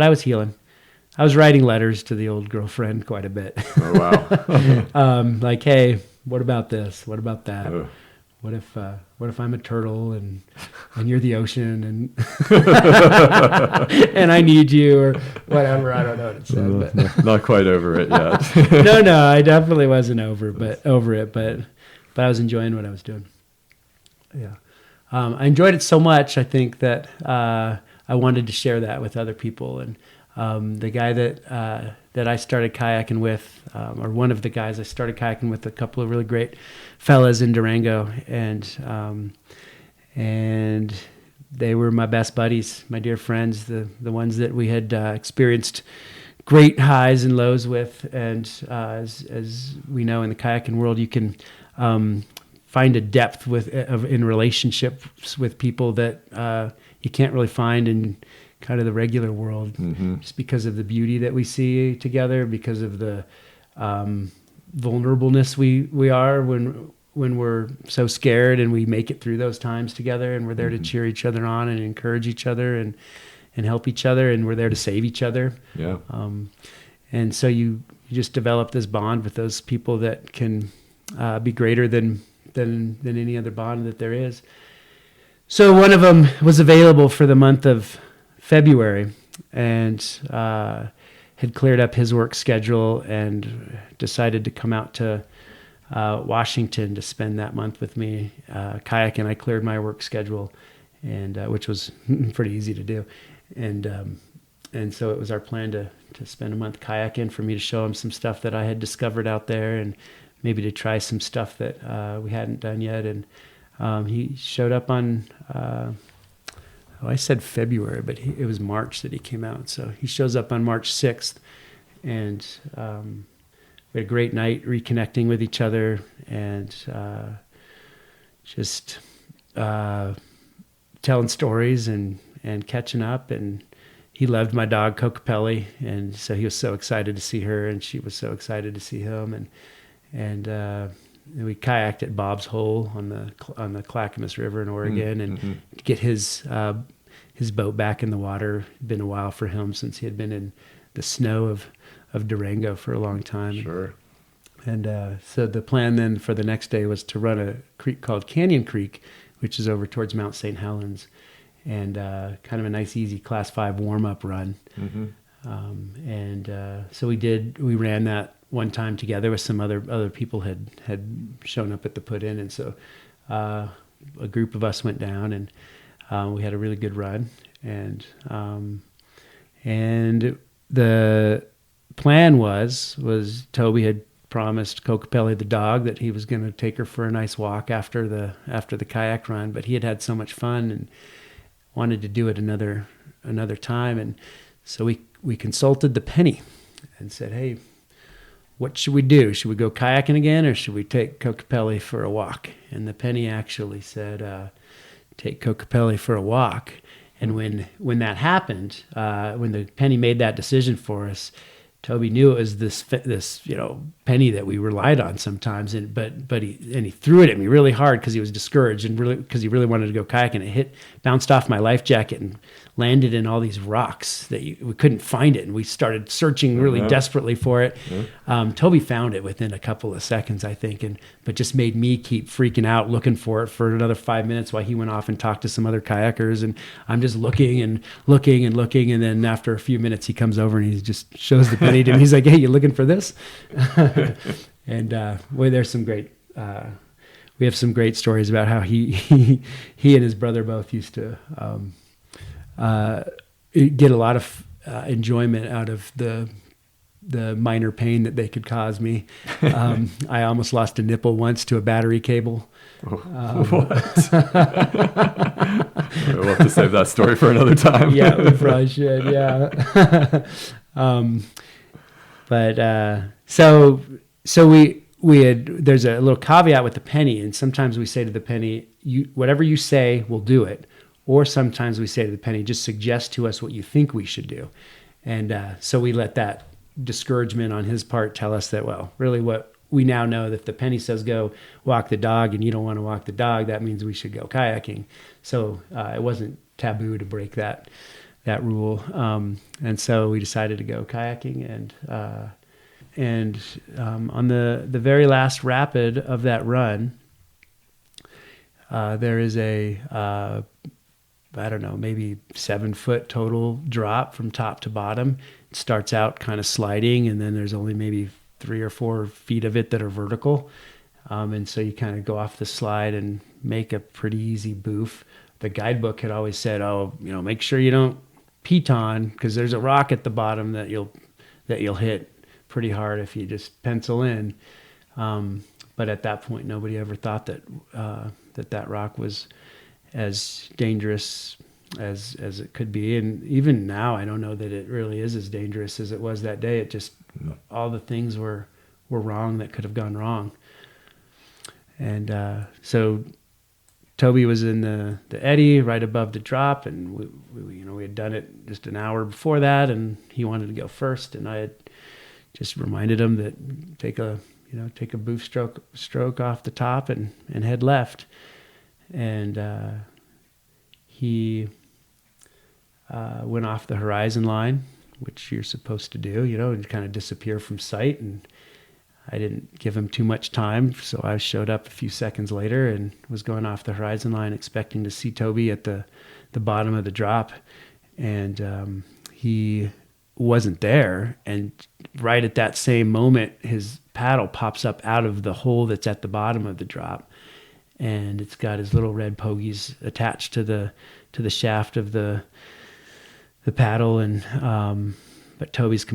was healing. I was writing letters to the old girlfriend quite a bit. Oh wow! Like, hey, what about this? What about that? Oh. What if I'm a turtle and you're the ocean and and I need you, or whatever? I don't know what it said. But. Not quite over it yet. No, I definitely wasn't over it, but I was enjoying what I was doing. Yeah, I enjoyed it so much. I think that I wanted to share that with other people. And the guy that I started kayaking with, or one of the guys I started kayaking with, a couple of really great fellas in Durango, and they were my best buddies, my dear friends, the ones that we had experienced great highs and lows with. And as we know in the kayaking world, you can find a depth in relationships with people that you can't really find in kind of the regular world, just because of the beauty that we see together, because of the vulnerableness we are when we're so scared, and we make it through those times together, and we're there to cheer each other on and encourage each other and help each other, and we're there to save each other. Yeah. And so you just develop this bond with those people that can be greater than any other bond that there is. So one of them was available for the month of February, and had cleared up his work schedule and decided to come out to Washington to spend that month with me kayaking. I cleared my work schedule, and which was pretty easy to do, and so it was our plan to spend a month kayaking, for me to show him some stuff that I had discovered out there, and maybe to try some stuff that we hadn't done yet. And he showed up on I said February, but it was March that he came out. So he shows up on March 6th, and we had a great night reconnecting with each other, and just telling stories and catching up. And he loved my dog, Cocopelli, and so he was so excited to see her, and she was so excited to see him. And we kayaked at Bob's Hole on the Clackamas River in Oregon, and to get his boat back in the water. It'd been a while for him since he had been in the snow of Durango for a long time. Sure. And so the plan then for the next day was to run a creek called Canyon Creek, which is over towards Mount St. Helens, and kind of a nice, easy Class 5 warm-up run. So we ran that one time together with some other people had shown up at the put-in, and so a group of us went down, and we had a really good run. And the plan was Toby had promised Cocopelli the dog that he was going to take her for a nice walk after the kayak run, but he had so much fun and wanted to do it another time. And so we consulted the penny and said, hey, what should we do? Should we go kayaking again, or should we take Cocopelli for a walk? And the penny actually said, take Cocopelli for a walk. And when that happened, when the penny made that decision for us, Toby knew it was this penny that we relied on sometimes, but he threw it at me really hard because he was discouraged, and because he really wanted to go kayaking. It bounced off my life jacket and landed in all these rocks that we couldn't find it, and we started searching really desperately for it. Toby found it within a couple of seconds, I think, but just made me keep freaking out looking for it for another 5 minutes while he went off and talked to some other kayakers, and I'm just looking, and then after a few minutes he comes over and he just shows the penny to me. He's like, hey, you looking for this? And there's some great we have some great stories about how he and his brother both used to get a lot of enjoyment out of the minor pain that they could cause me. I almost lost a nipple once to a battery cable. What? We'll have to save that story for another time. Yeah, we probably should. Yeah. So we had, there's a little caveat with the penny, and sometimes we say to the penny, whatever you say, we'll do it. Or sometimes we say to the penny, just suggest to us what you think we should do. And so we let that discouragement on his part tell us that, well, really what we now know, that if the penny says go walk the dog and you don't want to walk the dog, that means we should go kayaking. So it wasn't taboo to break that rule. And so we decided to go kayaking, and on the very last rapid of that run, there is a I don't know, maybe 7 foot total drop from top to bottom. It starts out kind of sliding, and then there's only maybe 3 or 4 feet of it that are vertical. And so you kind of go off the slide and make a pretty easy boof. The guidebook had always said, make sure you don't piton, because there's a rock at the bottom that you'll hit pretty hard if you just pencil in. But at that point, nobody ever thought that rock was as dangerous as it could be. And even now, I don't know that it really is as dangerous as it was that day. It just, all the things were wrong that could have gone wrong. And so Toby was in the eddy right above the drop, and we had done it just an hour before that, and he wanted to go first, and I had just reminded him that take a boof stroke off the top and head left. And he went off the horizon line, which you're supposed to do, and kind of disappear from sight. And I didn't give him too much time, so I showed up a few seconds later and was going off the horizon line, expecting to see Toby at the bottom of the drop. And he wasn't there. And right at that same moment, his paddle pops up out of the hole that's at the bottom of the drop. And it's got his little red pogies attached to the shaft of the paddle. And, but Toby's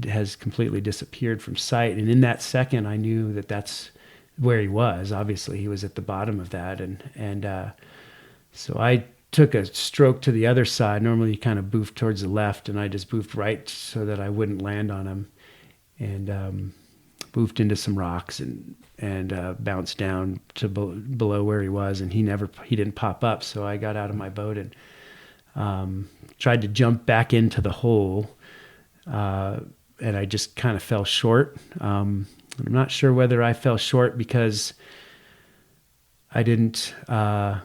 has completely disappeared from sight. And in that second, I knew that that's where he was. Obviously, he was at the bottom of that. And so I took a stroke to the other side. Normally, you kind of boofed towards the left, and I just boofed right so that I wouldn't land on him. And boofed into some rocks and bounced down to below where he was. And he didn't pop up. So I got out of my boat and tried to jump back into the hole. And I just kind of fell short. I'm not sure whether I fell short because I didn't, because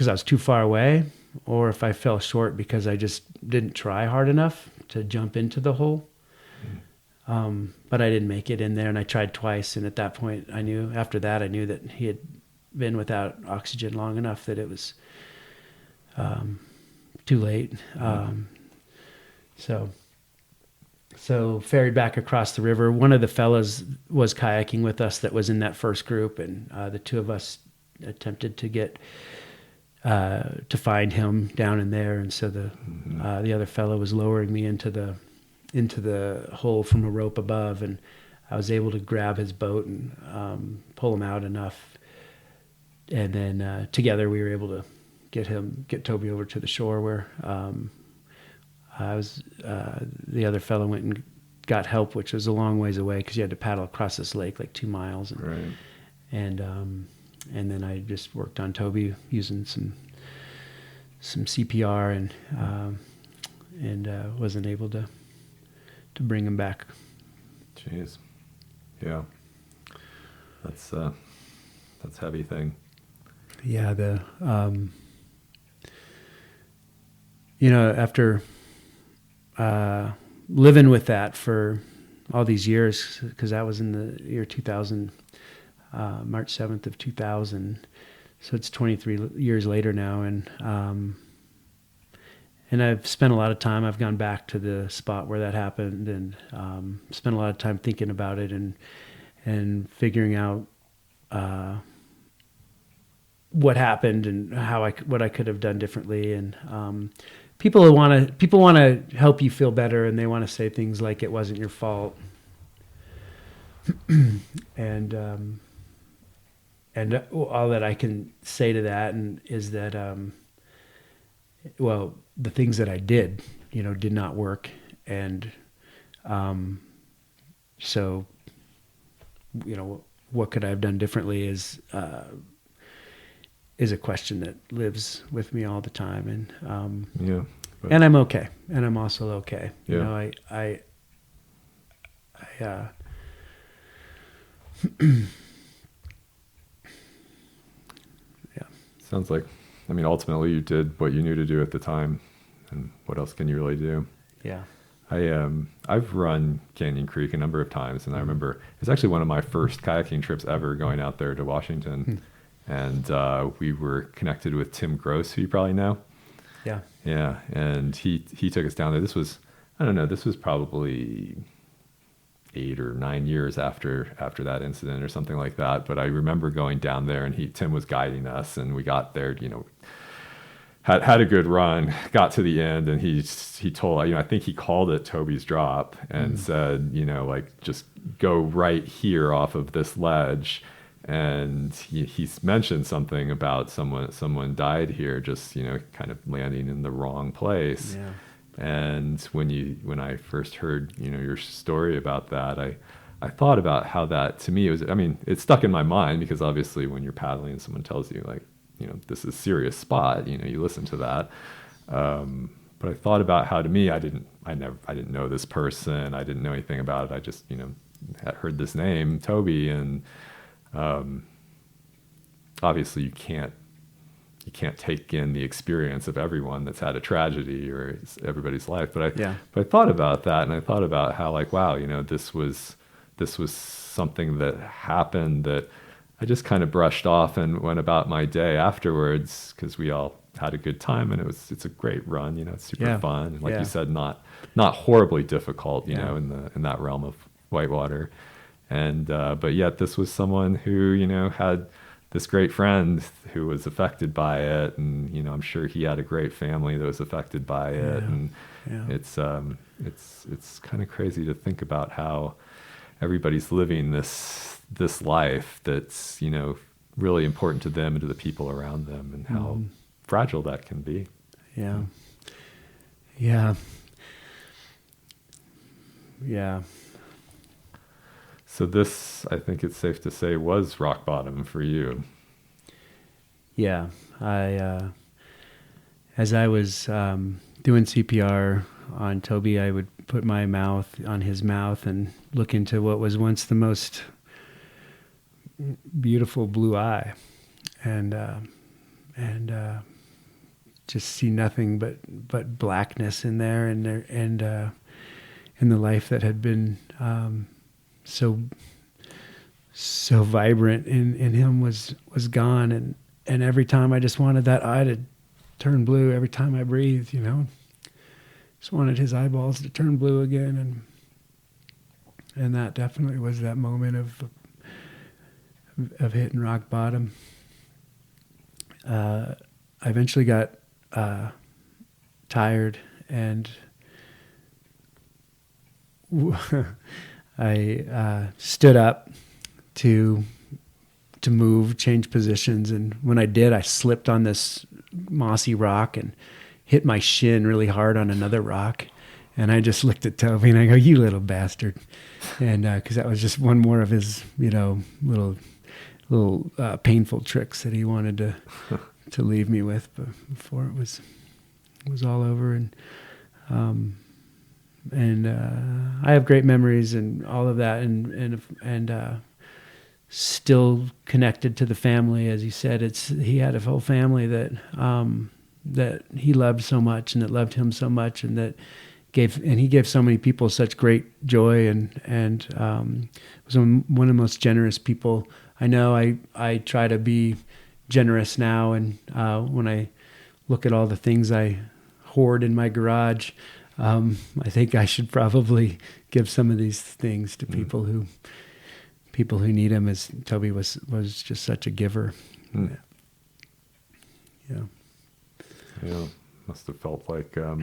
I was too far away, or if I fell short because I just didn't try hard enough to jump into the hole. But I didn't make it in there, and I tried twice. And at that point, after that, I knew that he had been without oxygen long enough that it was too late. So ferried back across the river. One of the fellas was kayaking with us that was in that first group, and the two of us attempted to get to find him down in there. And so the other fellow was lowering me into the hole from a rope above, and I was able to grab his boat and pull him out enough. And then together we were able to get Toby over to the shore where the other fellow went and got help, which was a long ways away because you had to paddle across this lake like 2 miles. Right. And then I just worked on Toby using some CPR and wasn't able to bring him back. Jeez. Yeah. That's a heavy thing. Yeah. After living with that for all these years, because that was in the year 2000, March 7th of 2000. So it's 23 years later now. And I've spent a lot of time. I've gone back to the spot where that happened and spent a lot of time thinking about it and figuring out what happened and what I could have done differently. And people want to help you feel better, and they want to say things like it wasn't your fault. And all that I can say to that is that the things that I did, did not work, and so what could I have done differently is a question that lives with me all the time, and and I'm okay, and I'm also okay. Yeah. I Sounds like, ultimately you did what you knew to do at the time, and what else can you really do? Yeah. I've run Canyon Creek a number of times, and I remember it was actually one of my first kayaking trips ever, going out there to Washington. And we were connected with Tim Gross, who you probably know. Yeah. Yeah, and he took us down there. This was probably 8 or 9 years after that incident or something like that. But I remember going down there, and Tim was guiding us, and we got there, had a good run, got to the end, and he told, I think he called it Toby's Drop, and said, just go right here off of this ledge. And he's mentioned something about someone died here, just, kind of landing in the wrong place. Yeah. And when I first heard, your story about that, I thought about how that, to me, it stuck in my mind, because obviously when you're paddling and someone tells you, like, this is a serious spot, you listen to that. But I thought about how, to me, I didn't know this person. I didn't know anything about it. I just, had heard this name, Toby, and obviously you can't take in the experience of everyone that's had a tragedy or everybody's life. But I thought about that, and I thought about how, like, wow, this was something that happened that I just kind of brushed off and went about my day afterwards, because we all had a good time, and it's a great run. It's super fun, and like Yeah. you said, not horribly difficult. Yeah. In that realm of Whitewater, and but yet this was someone who had this great friend who was affected by it, and I'm sure he had a great family that was affected by it, and it's kind of crazy to think about how everybody's living this life that's really important to them and to the people around them, and how fragile that can be. Yeah. So this, I think it's safe to say, was rock bottom for you. Yeah. As I was doing CPR on Toby, I would put my mouth on his mouth and look into what was once the most beautiful blue eye, and just see nothing but blackness in there, and in the life that had been so vibrant in him was gone, and every time I just wanted that eye to turn blue. Every time I breathed, just wanted his eyeballs to turn blue again, and that definitely was that moment of hitting rock bottom. I eventually got tired, and I stood up to move, change positions, and when I did, I slipped on this mossy rock and hit my shin really hard on another rock. And I just looked at Toby and I go, "You little bastard," and because that was just one more of his, little painful tricks that he wanted to leave me with before it was all over. And I have great memories and all of that, and still connected to the family. As you said, he had a whole family that he loved so much, and that loved him so much, and he gave so many people such great joy, and was one of the most generous people I know. I try to be generous now, and when I look at all the things I hoard in my garage, I think I should probably give some of these things to people who need them, as Toby was just such a giver. Yeah. Must have felt like I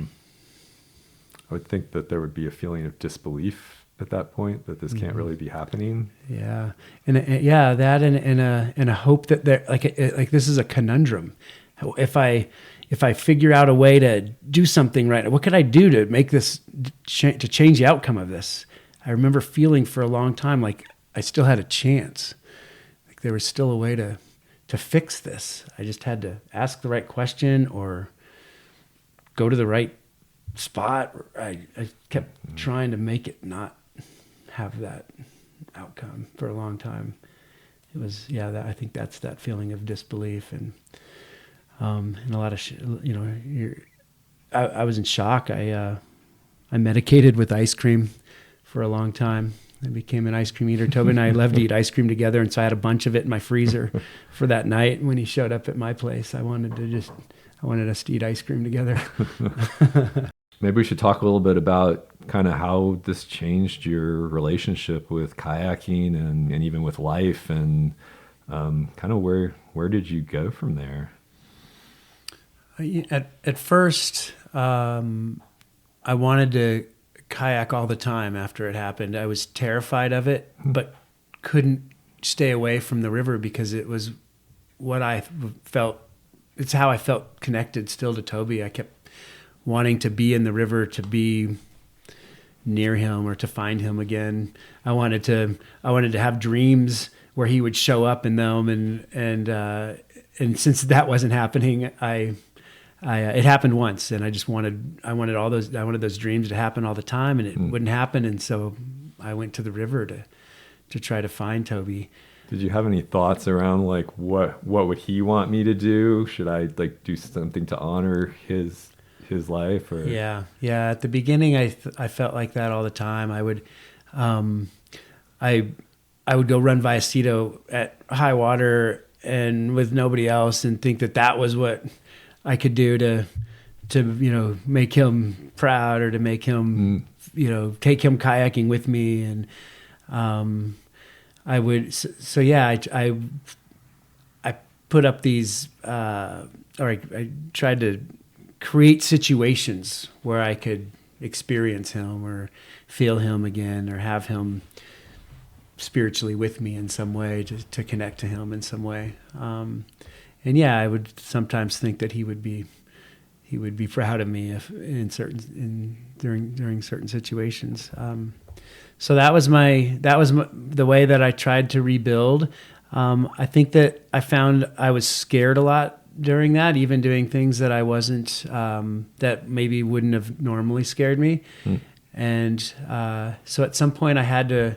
would think that there would be a feeling of disbelief at that point, that this can't really be happening. Yeah, and that and a hope that there, like this is a conundrum. If I figure out a way to do something right, what could I do to make this to change the outcome of this? I remember feeling for a long time like I still had a chance, like there was still a way to fix this. I just had to ask the right question or go to the right spot. I kept trying to make it not have that outcome for a long time. It was, I think that's that feeling of disbelief, and a lot of, I was in shock. I medicated with ice cream for a long time. I became an ice cream eater. Toby and I loved to eat ice cream together, and so I had a bunch of it in my freezer for that night. When he showed up at my place, I wanted us to eat ice cream together. Maybe we should talk a little bit about kind of how this changed your relationship with kayaking and even with life, and kind of where did you go from there? At first, I wanted to kayak all the time after it happened. I was terrified of it, but couldn't stay away from the river because it was what I felt. It's how I felt connected still to Toby. I kept wanting to be in the river, to be near him, or to find him again. I wanted to have dreams where he would show up in them, and since that wasn't happening, it happened once, and I wanted those dreams to happen all the time, and it wouldn't happen, and so I went to the river to try to find Toby. Did you have any thoughts around like what would he want me to do? Should I like do something to honor his life? Or Yeah. At the beginning, I felt like that all the time. I would go run Vallecito at high water and with nobody else, and think that was what I could do to make him proud, or to make him take him kayaking with me. And I would I put up these I tried to create situations where I could experience him or feel him again, or have him spiritually with me in some way, to connect to him in some way. And yeah, I would sometimes think that he would be proud of me during certain situations. So that was the way that I tried to rebuild. I think that I found I was scared a lot during that, even doing things that I wasn't, that maybe wouldn't have normally scared me. And so at some point I had to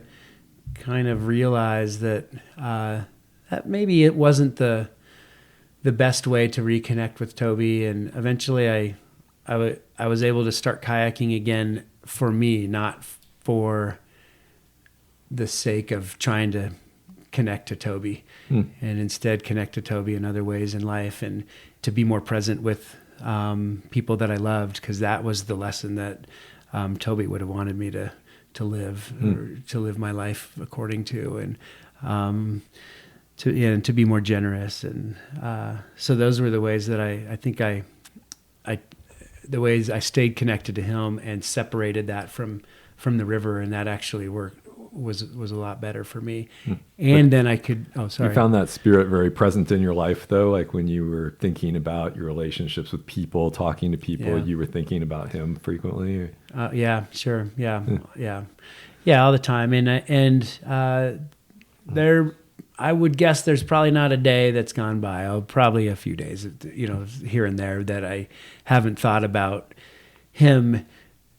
kind of realize that that maybe it wasn't the best way to reconnect with Toby. And eventually I was able to start kayaking again for me, not for the sake of trying to connect to Toby, and instead connect to Toby in other ways in life, and to be more present with people that I loved, because that was the lesson that Toby would have wanted me to live, or to live my life according to, and to be more generous. And so those were the ways that I think the ways I stayed connected to him and separated that from the river, and that actually was a lot better for me. And then I could, you found that spirit very present in your life, though, like when you were thinking about your relationships with people, talking to people, you were thinking about him frequently? Yeah, sure. Yeah, all the time. And there, I would guess there's probably not a day that's gone by, probably a few days, here and there, that I haven't thought about him.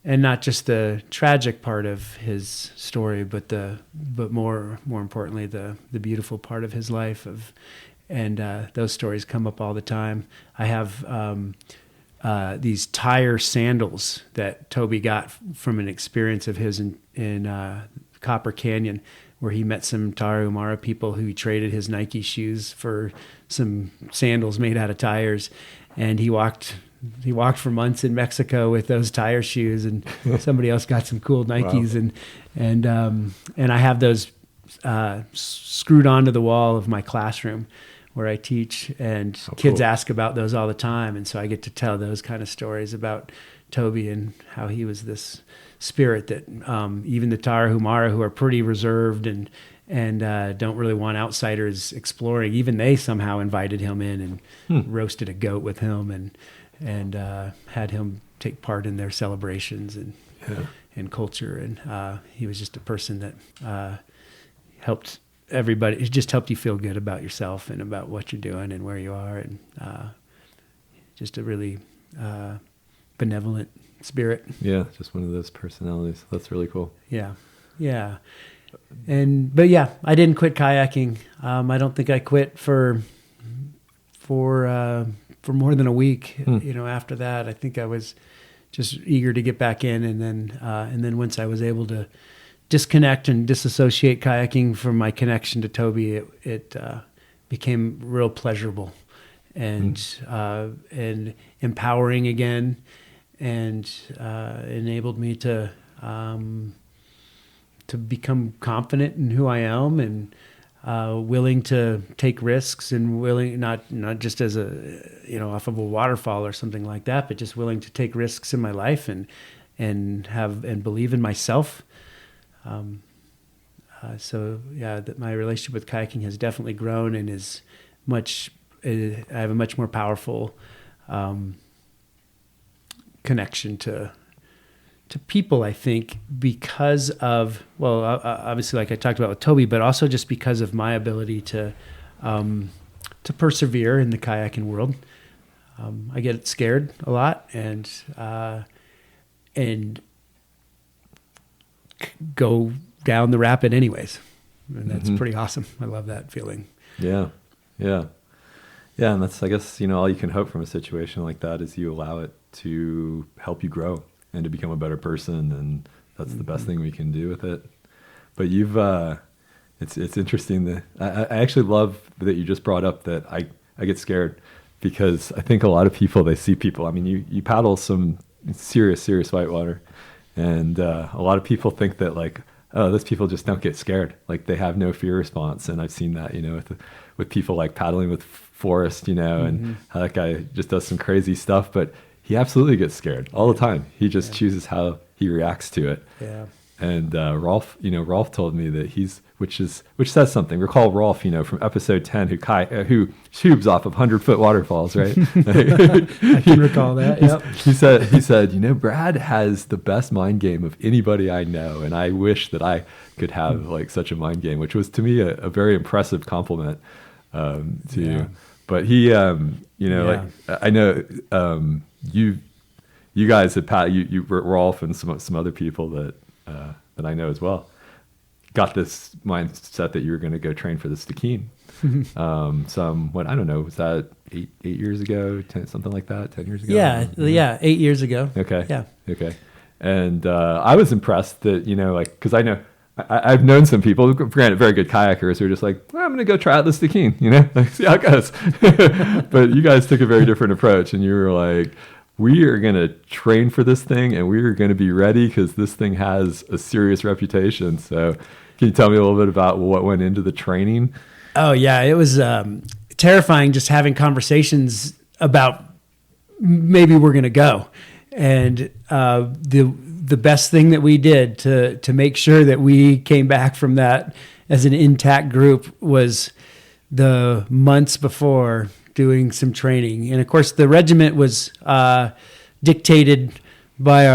And not just the tragic part of his story, but more importantly, the beautiful part of his life. And those stories come up all the time. I have these tire sandals that Toby got from an experience of his in Copper Canyon, where he met some Tarahumara people who traded his Nike shoes for some sandals made out of tires, and he walked for months in Mexico with those tire shoes, and somebody else got some cool Nikes. Wow. And I have those screwed onto the wall of my classroom where I teach, and kids ask about those all the time. And so I get to tell those kind of stories about Toby and how he was this spirit that even the Tarahumara, who are pretty reserved and don't really want outsiders exploring, even they somehow invited him in and roasted a goat with him, and had him take part in their celebrations and culture. And he was just a person that helped everybody. It just helped you feel good about yourself and about what you're doing and where you are, and just a really benevolent spirit. Yeah, just one of those personalities. That's really cool. Yeah. But yeah, I didn't quit kayaking. I don't think I quit for more than a week. After that, I think I was just eager to get back in, and then once I was able to disconnect and disassociate kayaking from my connection to Toby, it became real pleasurable and empowering again, and enabled me to become confident in who I am, and willing to take risks, and willing not just as off of a waterfall or something like that, but just willing to take risks in my life and believe in myself. That my relationship with kayaking has definitely grown, and is I have a much more powerful connection to people, I think, because of, obviously, like I talked about with Toby, but also just because of my ability to persevere in the kayaking world. I get scared a lot, and go down the rapid anyways. And that's pretty awesome. I love that feeling. Yeah. And that's, I guess, all you can hope from a situation like that is you allow it to help you grow and to become a better person. And that's the best thing we can do with it. But you've, it's interesting that I actually love that you just brought up that I get scared. because I think a lot of people, they see people, I mean, you paddle some serious whitewater, and a lot of people think that like, oh, those people just don't get scared. Like they have no fear response. And I've seen that, with people like paddling with Forrest, and how that guy just does some crazy stuff, but he absolutely gets scared all the time. He just chooses how he reacts to it. Yeah. And Rolf told me that which says something. Recall Rolf, from episode 10, who tubes off of 100-foot waterfalls, right? I can recall that. Yep. He said, Brad has the best mind game of anybody I know, and I wish that I could have like such a mind game, which was to me a very impressive compliment to you. But he, like I know you guys had you Rolf and some other people that I know as well, got this mindset that you were going to go train for the Stikine. I don't know, was that 8 years ago, 10, something like that, 10 years ago? Yeah, 8 years ago. Okay. Yeah. Okay. And I was impressed that, because I know I've known some people, granted, very good kayakers, who are just like, well, I'm going to go try out the Stikine, like, see how it goes. But you guys took a very different approach, and you were like, we are going to train for this thing, and we are going to be ready because this thing has a serious reputation. So can you tell me a little bit about what went into the training? Oh, yeah. It was terrifying just having conversations about maybe we're going to go. And the best thing that we did to make sure that we came back from that as an intact group was the months before doing some training. And of course the regiment was dictated by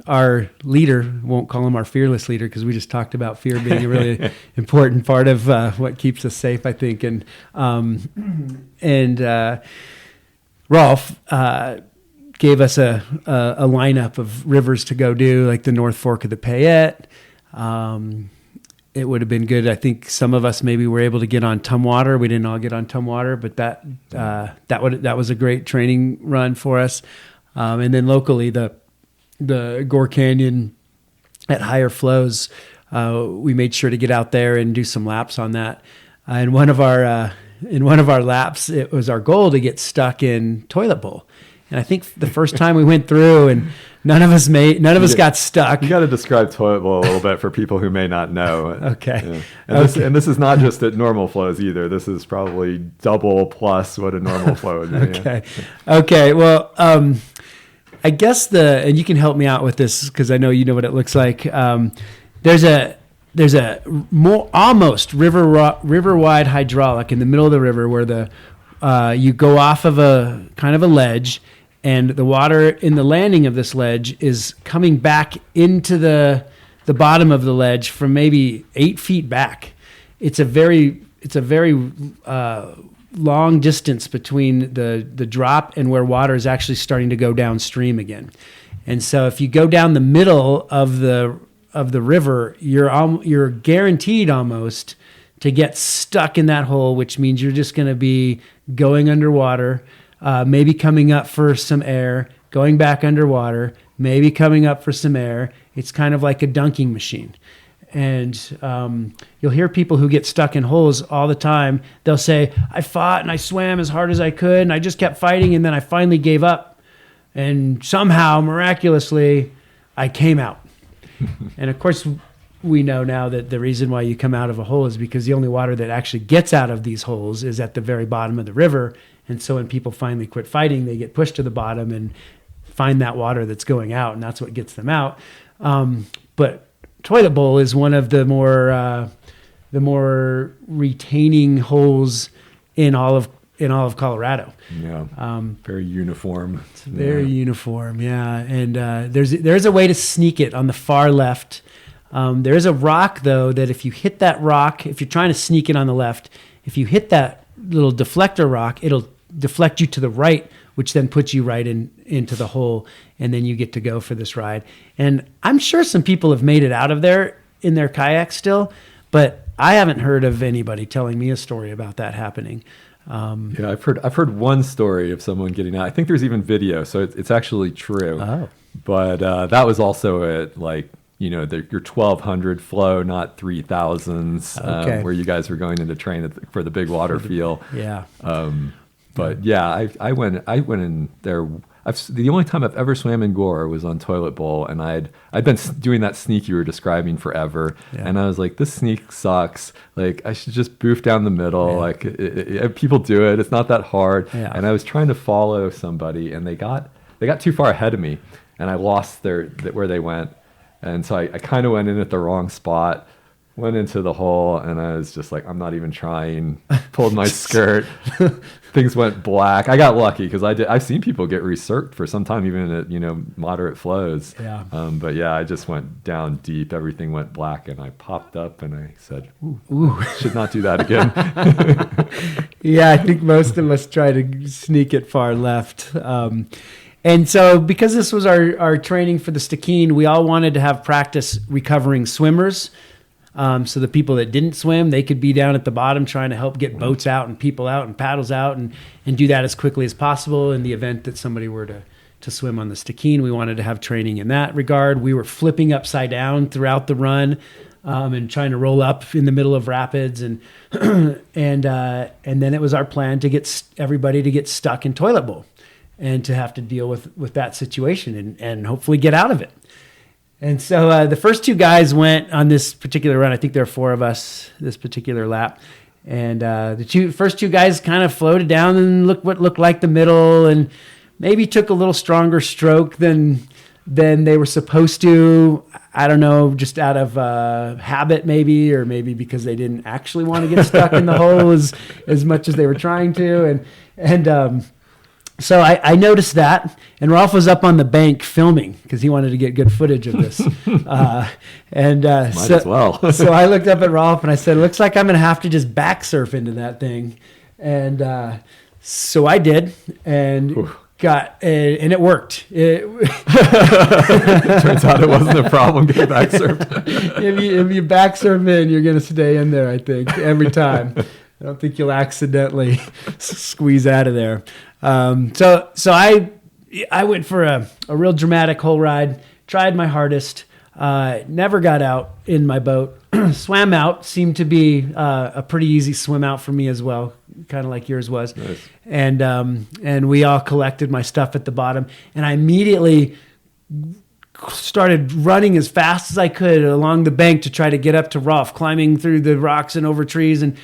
our leader. Won't call him our fearless leader because we just talked about fear being a really important part of what keeps us safe, I think. And Rolf gave us a lineup of rivers to go do, like the North Fork of the Payette. It would have been good. I think some of us maybe were able to get on Tumwater. We didn't all get on Tumwater, but that was a great training run for us. And then locally, the Gore Canyon at higher flows, we made sure to get out there and do some laps on that. In one of our laps, it was our goal to get stuck in Toilet Bowl. And I think the first time we went through, and none of us got stuck. You got to describe Toilet Bowl a little bit for people who may not know. Okay. Yeah. And this is not just at normal flows either. This is probably double plus what a normal flow would be. Okay. Okay. Well, I guess and you can help me out with this because I know you know what it looks like. There's a more almost river wide hydraulic in the middle of the river where you go off of a kind of a ledge, and the water in the landing of this ledge is coming back into the bottom of the ledge from maybe 8 feet back. It's a very long distance between the drop and where water is actually starting to go downstream again. And so if you go down the middle of the river, you're guaranteed almost to get stuck in that hole, which means you're just going to be going underwater, maybe coming up for some air, going back underwater, maybe coming up for some air. It's kind of like a dunking machine. And you'll hear people who get stuck in holes all the time. They'll say, I fought and I swam as hard as I could, and I just kept fighting, and then I finally gave up. And somehow, miraculously, I came out. And of course, we know now that the reason why you come out of a hole is because the only water that actually gets out of these holes is at the very bottom of the river. And so when people finally quit fighting, they get pushed to the bottom and find that water that's going out, and that's what gets them out. But Toilet Bowl is one of the more retaining holes in all of Colorado. Yeah, very uniform. It's very uniform, yeah. And there's a way to sneak it on the far left. There is a rock, though, that if you hit that rock, if you're trying to sneak it on the left, if you hit that little deflector rock, it'll deflect you to the right, which then puts you right into the hole, and then you get to go for this ride. And I'm sure some people have made it out of there in their kayak still, but I haven't heard of anybody telling me a story about that happening. Yeah, I've heard one story of someone getting out. I think there's even video, so it's actually true. Oh. But that was also at your 1,200 flow, not 3,000s, Okay. where you guys were going into train for the big water feel. Yeah. But yeah, I went in there. The only time I've ever swam in Gore was on Toilet Bowl, and I'd been doing that sneak you were describing forever, and I was like, this sneak sucks. Like, I should just boof down the middle. Yeah. Like, people do it. It's not that hard. Yeah. And I was trying to follow somebody, and they got too far ahead of me, and I lost where they went, and so I kind of went in at the wrong spot. Went into the hole, and I was just like, I'm not even trying. Pulled my skirt. Things went black. I got lucky because I've seen people get recirced for some time, even at moderate flows. Yeah. But yeah, I just went down deep. Everything went black, and I popped up, and I said, "Ooh, should not do that again." Yeah, I think most of us try to sneak it far left. And so because this was our training for the Stikine, we all wanted to have practice recovering swimmers. So the people that didn't swim, they could be down at the bottom trying to help get boats out and people out and paddles out and do that as quickly as possible in the event that somebody were to swim on the Stikine. We wanted to have training in that regard. We were flipping upside down throughout the run and trying to roll up in the middle of rapids. And then it was our plan to get everybody to get stuck in Toilet Bowl and to have to deal with that situation and hopefully get out of it. And so the first two guys went on this particular run. I think there are four of us this particular lap. And the first two guys kind of floated down and looked like the middle and maybe took a little stronger stroke than they were supposed to. I don't know, just out of habit maybe, or maybe because they didn't actually want to get stuck in the hole as much as they were trying to. So I noticed that, and Rolf was up on the bank filming because he wanted to get good footage of this. Might as well. So I looked up at Rolf and I said, "Looks like I'm going to have to just back surf into that thing." And so I did, and and it worked. It turns out it wasn't a problem getting back surfed. if you back surf in, you're going to stay in there, I think, every time. I don't think you'll accidentally squeeze out of there. So I went for a real dramatic hole ride, tried my hardest, never got out in my boat, swam out, seemed to be a pretty easy swim out for me as well, kind of like yours was. Nice. And we all collected my stuff at the bottom, and I immediately started running as fast as I could along the bank to try to get up to Rolf, climbing through the rocks and over trees, and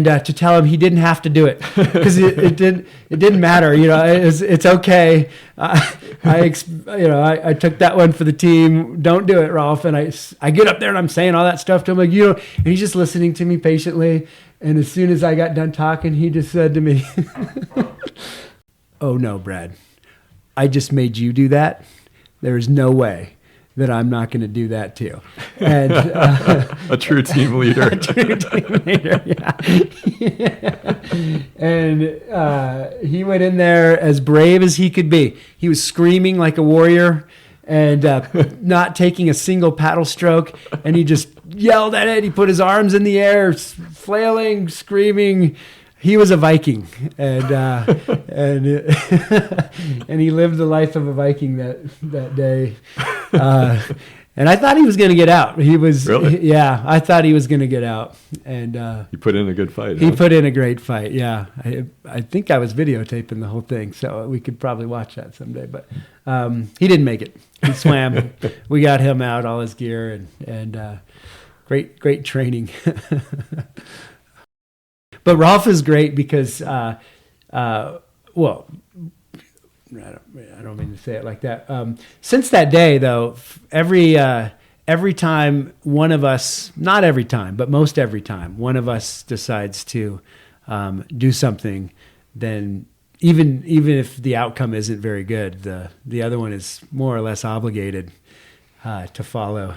to tell him he didn't have to do it because it didn't matter. It's okay. I took that one for the team. Don't do it, Rolf. And I get up there and I'm saying all that stuff to him, and he's just listening to me patiently. And as soon as I got done talking, he just said to me, "Oh no, Brad, I just made you do that. There is no way that I'm not going to do that too." And a true team leader. A true team leader, yeah. And he went in there as brave as he could be. He was screaming like a warrior and not taking a single paddle stroke. And he just yelled at it. He put his arms in the air, flailing, screaming. He was a Viking, and and he lived the life of a Viking that day. And I thought he was going to get out. He was really, yeah. I thought he was going to get out, and he put in a good fight. He put in a great fight. Yeah, I think I was videotaping the whole thing, so we could probably watch that someday. But he didn't make it. He swam. We got him out, all his gear, and great training. But Rolf is great because, well, I don't mean to say it like that. Since that day, though, every time one of us, not every time, but most every time, one of us decides to do something, then even if the outcome isn't very good, the other one is more or less obligated to follow.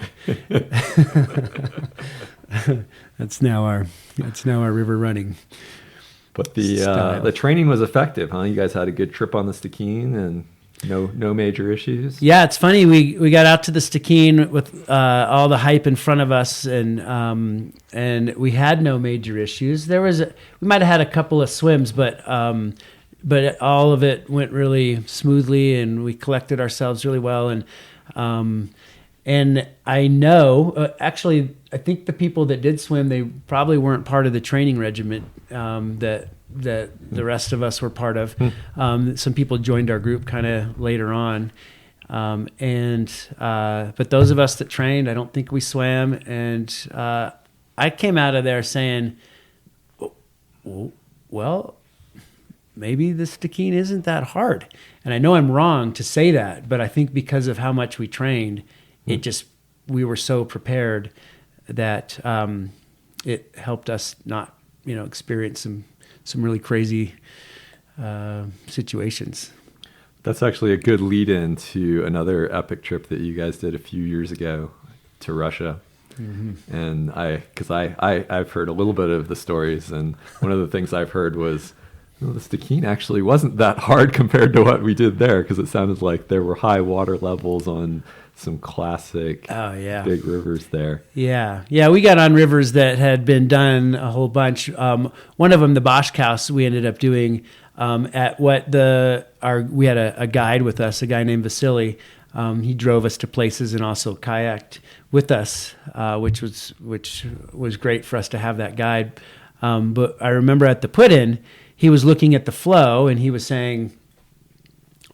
That's now our river running. But the training was effective, huh? You guys had a good trip on the Stikine and no major issues. Yeah, it's funny. We got out to the Stikine with all the hype in front of us, and we had no major issues. We might have had a couple of swims, but all of it went really smoothly, and we collected ourselves really well. And I know, actually, I think the people that did swim, they probably weren't part of the training regiment that that the rest of us were part of. Some people joined our group kind of later on. But those of us that trained, I don't think we swam. And I came out of there saying, well, maybe the Stikine isn't that hard. And I know I'm wrong to say that, but I think because of how much we trained, we were so prepared that it helped us not, experience some really crazy situations. That's actually a good lead in to another epic trip that you guys did a few years ago to Russia. Mm-hmm. And I've heard a little bit of the stories, and one of the things I've heard was, the Stikine actually wasn't that hard compared to what we did there, because it sounded like there were high water levels on some classic big rivers there. Yeah, we got on rivers that had been done a whole bunch. One of them, the Boschkaus, we ended up doing at we had a guide with us, a guy named Vasily. He drove us to places and also kayaked with us, which was great for us to have that guide. But I remember at the put-in, he was looking at the flow and he was saying,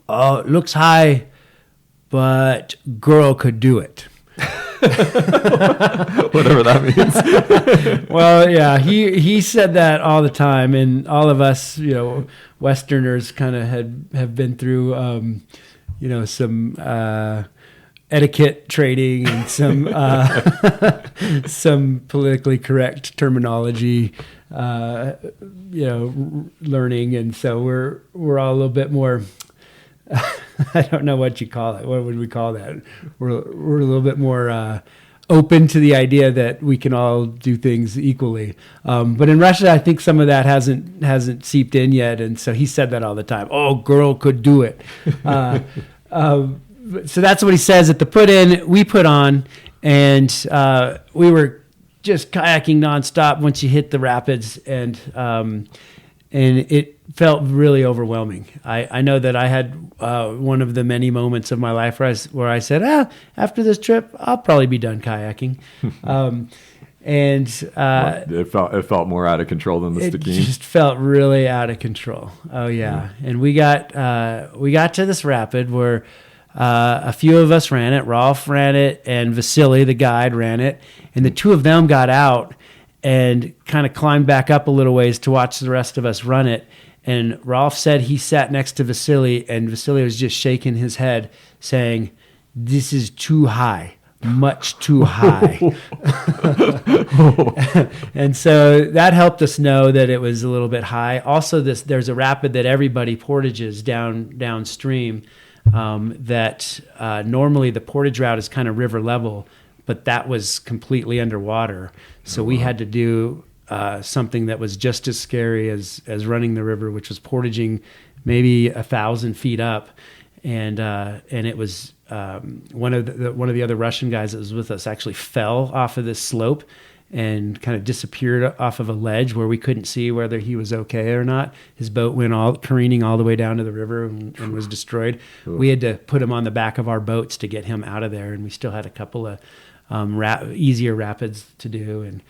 "Oh, it looks high, but girl could do it." Whatever that means. Well, yeah, he said that all the time, and all of us, Westerners, kind of have been through, some etiquette training and some politically correct terminology, learning, and so we're all a little bit more. I don't know what you call it. What would we call that? We're a little bit more open to the idea that we can all do things equally. But in Russia, I think some of that hasn't seeped in yet, and so he said that all the time. Oh, girl could do it. So that's what he says at the put-in. We put on, and we were just kayaking nonstop once you hit the rapids, and it felt really overwhelming. I know that I had one of the many moments of my life where I said, after this trip, I'll probably be done kayaking. It felt more out of control than the Stikine. It just felt really out of control. Oh yeah. And we got to this rapid where a few of us ran it. Rolf ran it, and Vasily, the guide, ran it. And the two of them got out and kind of climbed back up a little ways to watch the rest of us run it. And Rolf said he sat next to Vasily, and Vasily was just shaking his head, saying, "This is too high, much too high." And so that helped us know that it was a little bit high. Also, there's a rapid that everybody portages downstream. That normally the portage route is kind of river level, but that was completely underwater. So we had to do something that was just as scary as running the river, which was portaging maybe 1,000 feet up, and it was one of the other Russian guys that was with us actually fell off of this slope and kind of disappeared off of a ledge where we couldn't see whether he was okay or not. His boat went careening all the way down to the river and was destroyed. Cool. We had to put him on the back of our boats to get him out of there, and we still had a couple of easier rapids to do, and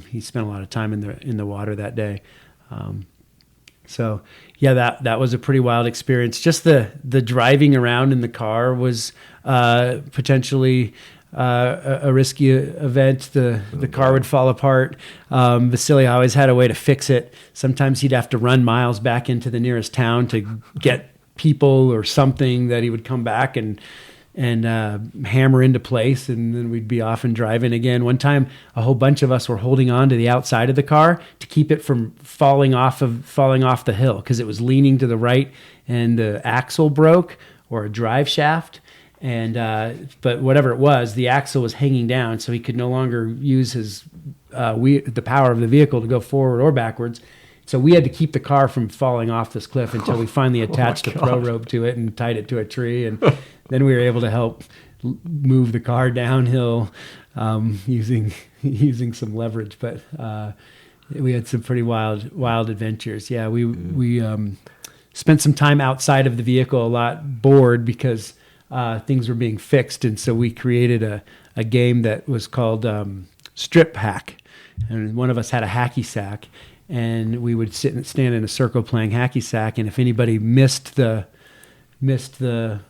he spent a lot of time in the water that day. So yeah, that was a pretty wild experience. Just the driving around in the car was potentially a risky event. The car would fall apart. Vasily always had a way to fix it. Sometimes he'd have to run miles back into the nearest town to get people or something that he would come back and hammer into place, and then we'd be off and driving again. One time, a whole bunch of us were holding on to the outside of the car to keep it from falling off the hill because it was leaning to the right, and the axle broke or a drive shaft. And but whatever it was, the axle was hanging down, so he could no longer use the power of the vehicle to go forward or backwards. So we had to keep the car from falling off this cliff until we finally attached a throw rope to it and tied it to a tree, and then we were able to help move the car downhill using some leverage. But we had some pretty wild adventures. Yeah, we spent some time outside of the vehicle a lot, bored because things were being fixed, and so we created a game that was called Strip Hack, and one of us had a hacky sack, and we would stand in a circle playing hacky sack. And if anybody missed their turn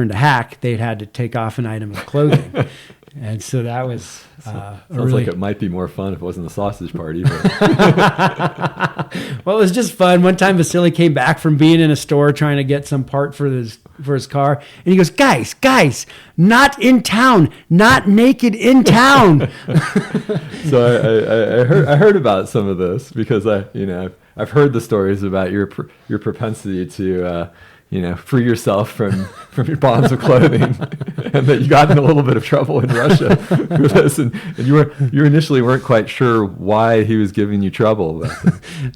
to hack, they'd had to take off an item of clothing. And so that was sounds like it might be more fun if it wasn't a sausage party. But. Well, it was just fun. One time, Vasily came back from being in a store trying to get some part for his car, and he goes, "Guys, not in town, not naked in town." So I heard about some of this because I've heard the stories about your propensity to. Free yourself from your bonds of clothing, and that you got in a little bit of trouble in Russia with this, and you initially weren't quite sure why he was giving you trouble.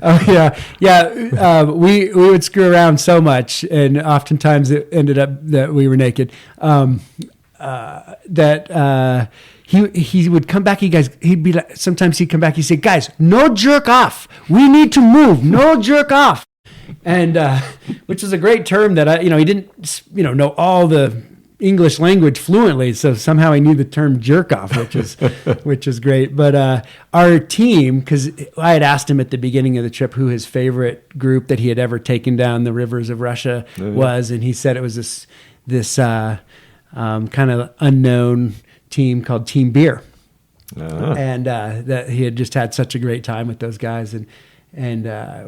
Oh yeah. We would screw around so much, and oftentimes it ended up that we were naked. He would come back. He'd be like, sometimes he'd come back. He'd say, "Guys, no jerk off. We need to move. No jerk off." And which is a great term that he didn't know all the English language fluently, so somehow he knew the term jerk off, which is great. But our team, because I had asked him at the beginning of the trip who his favorite group that he had ever taken down the rivers of Russia was, and he said it was this kind of unknown team called Team Beer, and that he had just had such a great time with those guys, and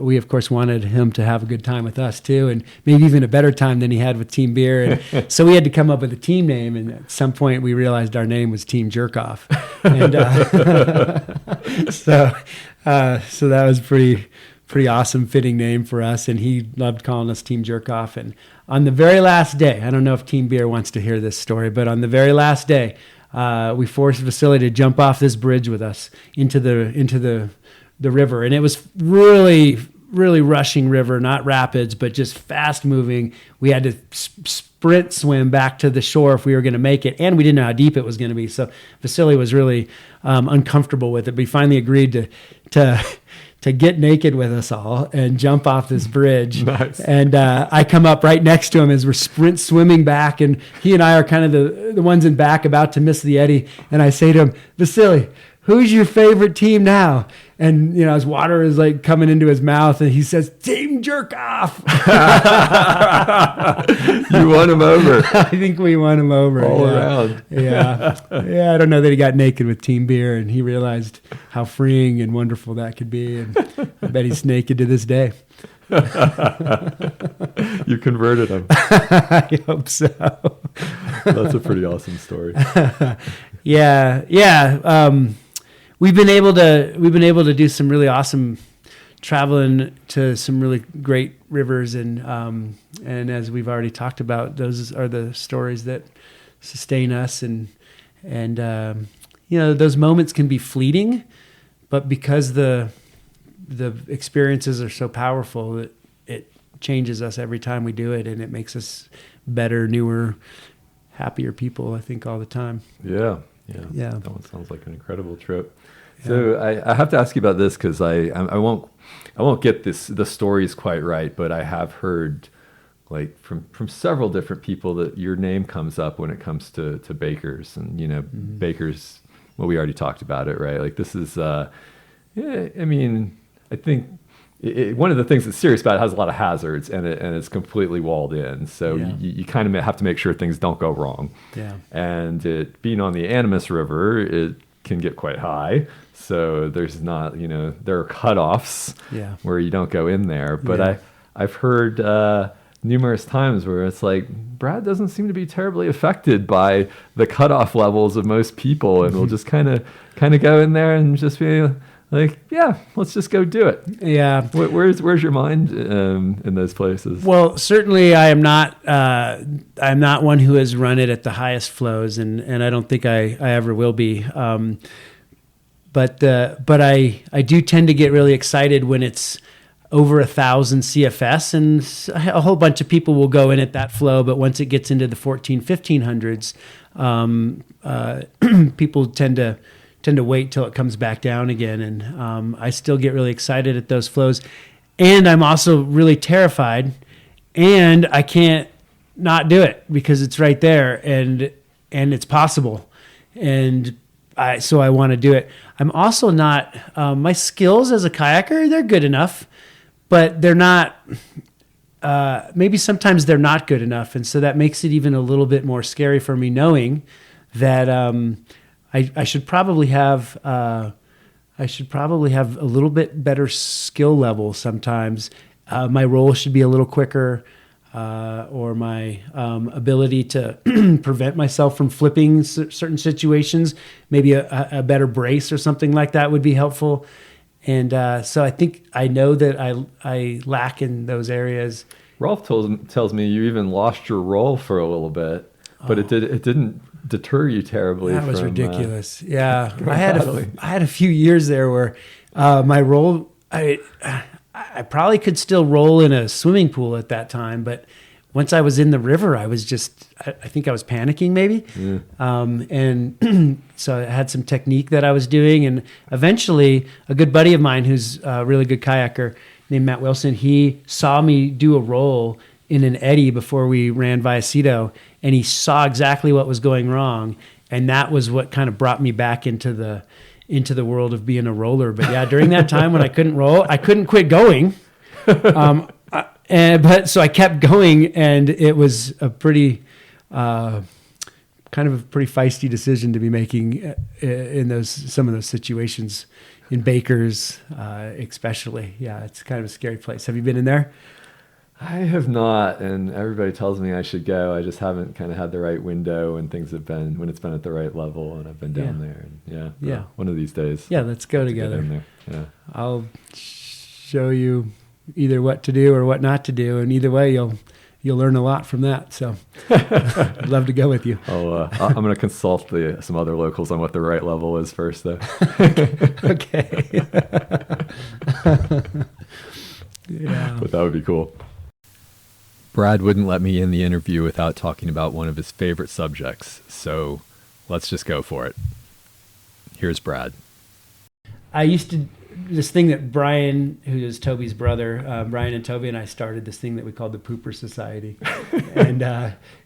we, of course, wanted him to have a good time with us, too, and maybe even a better time than he had with Team Beer. And so we had to come up with a team name, and at some point we realized our name was Team Jerkoff. And so that was pretty awesome, fitting name for us, and he loved calling us Team Jerkoff. And on the very last day, I don't know if Team Beer wants to hear this story, but on the very last day, we forced Vasily to jump off this bridge with us into the river, and it was really, really rushing river, not rapids, but just fast moving. We had to sprint swim back to the shore if we were going to make it, and we didn't know how deep it was going to be. So Vasily was really uncomfortable with it, but he finally agreed to get naked with us all and jump off this bridge. Nice. And I come up right next to him as we're sprint swimming back, and he and I are kind of the ones in back about to miss the eddy. And I say to him, "Vasily, who's your favorite team now?" And, his water is like coming into his mouth, and he says, "Team Jerk Off." You won him over. I think we won him over. All around. Yeah. Yeah. I don't know that he got naked with Team Beer, and he realized how freeing and wonderful that could be. And I bet he's naked to this day. You converted him. I hope so. That's a pretty awesome story. Yeah. We've been able to do some really awesome traveling to some really great rivers, and as we've already talked about, those are the stories that sustain us, and those moments can be fleeting, but because the experiences are so powerful, it changes us every time we do it, and it makes us better, newer, happier people, I think, all the time. Yeah. That one sounds like an incredible trip. So I have to ask you about this because I won't get the stories quite right, but I have heard like from several different people that your name comes up when it comes to bakers, and bakers. Well, we already talked about it, right? Like this is, I think. One of the things that's serious about it has a lot of hazards, and it's completely walled in. So you kind of have to make sure things don't go wrong. Yeah. And it being on the Animas River, it can get quite high. So there's not, there are cutoffs where you don't go in there. But I've heard numerous times where it's like, Brad doesn't seem to be terribly affected by the cutoff levels of most people, and we'll just kind of go in there and just be like, yeah, let's just go do it. Yeah. Where's your mind in those places? Well, certainly I am not. I'm not one who has run it at the highest flows, and I don't think I ever will be. But I do tend to get really excited when it's over 1,000 CFS, and a whole bunch of people will go in at that flow. But once it gets into the 1,1500s, people tend to wait till it comes back down again. And I still get really excited at those flows. And I'm also really terrified, and I can't not do it because it's right there, and it's possible. And I want to do it. I'm also not, my skills as a kayaker, they're good enough, but they're not, maybe sometimes they're not good enough. And so that makes it even a little bit more scary for me, knowing that I should probably have a little bit better skill level sometimes. My roll should be a little quicker, or my ability to prevent myself from flipping certain situations. Maybe a better brace or something like that would be helpful. And so I think I know that I lack in those areas. Rolf tells me you even lost your roll for a little bit, but it didn't deter you terribly. That was ridiculous. Yeah, I had a few years there where my roll, I probably could still roll in a swimming pool at that time, but once I was in the river, I was I think I was panicking maybe. Yeah. And so I had some technique that I was doing, and eventually a good buddy of mine who's a really good kayaker named Matt Wilson, he saw me do a roll in an eddy before we ran Vallecito, and he saw exactly what was going wrong, and that was what kind of brought me back into the world of being a roller. But yeah, during that time when I couldn't roll, I couldn't quit going. But so I kept going, and it was a pretty, kind of a pretty feisty decision to be making in some of those situations in Baker's, especially. Yeah, it's kind of a scary place. Have you been in there? I have not, and everybody tells me I should go. I just haven't kind of had the right window, and things have been when it's been at the right level, and I've been down there. And yeah. One of these days. Yeah, let's go together. Get in there. Yeah, I'll show you either what to do or what not to do, and either way, you'll learn a lot from that. So, I'd love to go with you. I'm going to consult some other locals on what the right level is first, though. Okay. Yeah, but that would be cool. Brad wouldn't let me end the interview without talking about one of his favorite subjects, so let's just go for it. Here's Brad. I used to, this thing that Brian, who is Toby's brother, Brian and Toby and I started this thing that we called the Pooper Society. And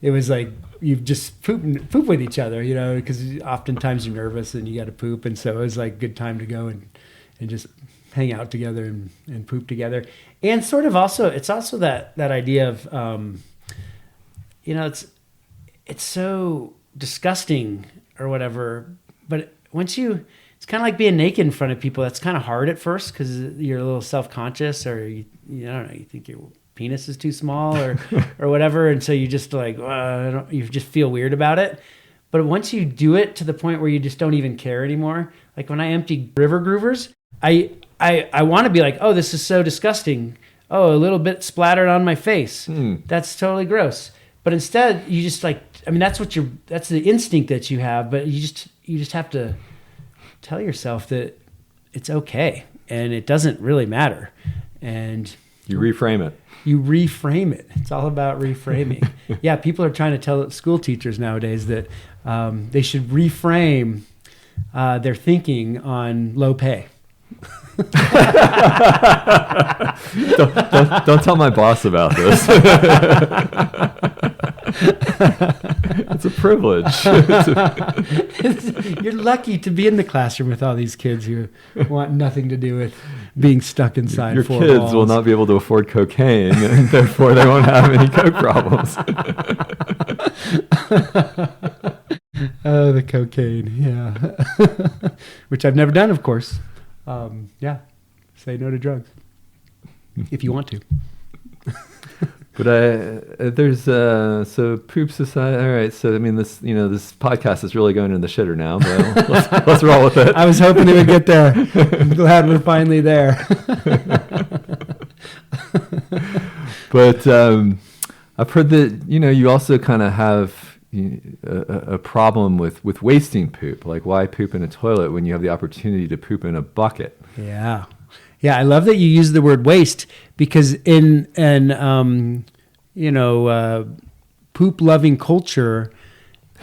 it was like, you just poop with each other, because oftentimes you're nervous and you got to poop. And so it was like a good time to go and just hang out together and poop together. And sort of also, it's also that idea of, it's so disgusting or whatever, but it's kind of like being naked in front of people. That's kind of hard at first because you're a little self-conscious, or you don't know, you think your penis is too small or whatever. And so you just you just feel weird about it. But once you do it to the point where you just don't even care anymore, like when I empty river groovers, I want to be like, oh, this is so disgusting. Oh, a little bit splattered on my face. That's totally gross. But instead, you just that's the instinct that you have. But you just have to tell yourself that it's okay and it doesn't really matter. And you reframe it. It's all about reframing. Yeah, people are trying to tell school teachers nowadays that they should reframe their thinking on low pay. don't tell my boss about this. It's a privilege. You're lucky to be in the classroom with all these kids who want nothing to do with being stuck inside your four kids walls. Will not be able to afford cocaine, and therefore they won't have any coke problems. Oh, the cocaine, yeah. Which I've never done, of course. Yeah, say no to drugs if you want to. But there's so Poop Society. All right, so I mean this podcast is really going in the shitter now. But let's roll with it. I was hoping it would get there. I'm glad we're finally there. But I've heard that you also kind of have a problem with wasting poop. Like, why poop in a toilet when you have the opportunity to poop in a bucket? Yeah. Yeah, I love that you use the word waste, because in poop-loving culture,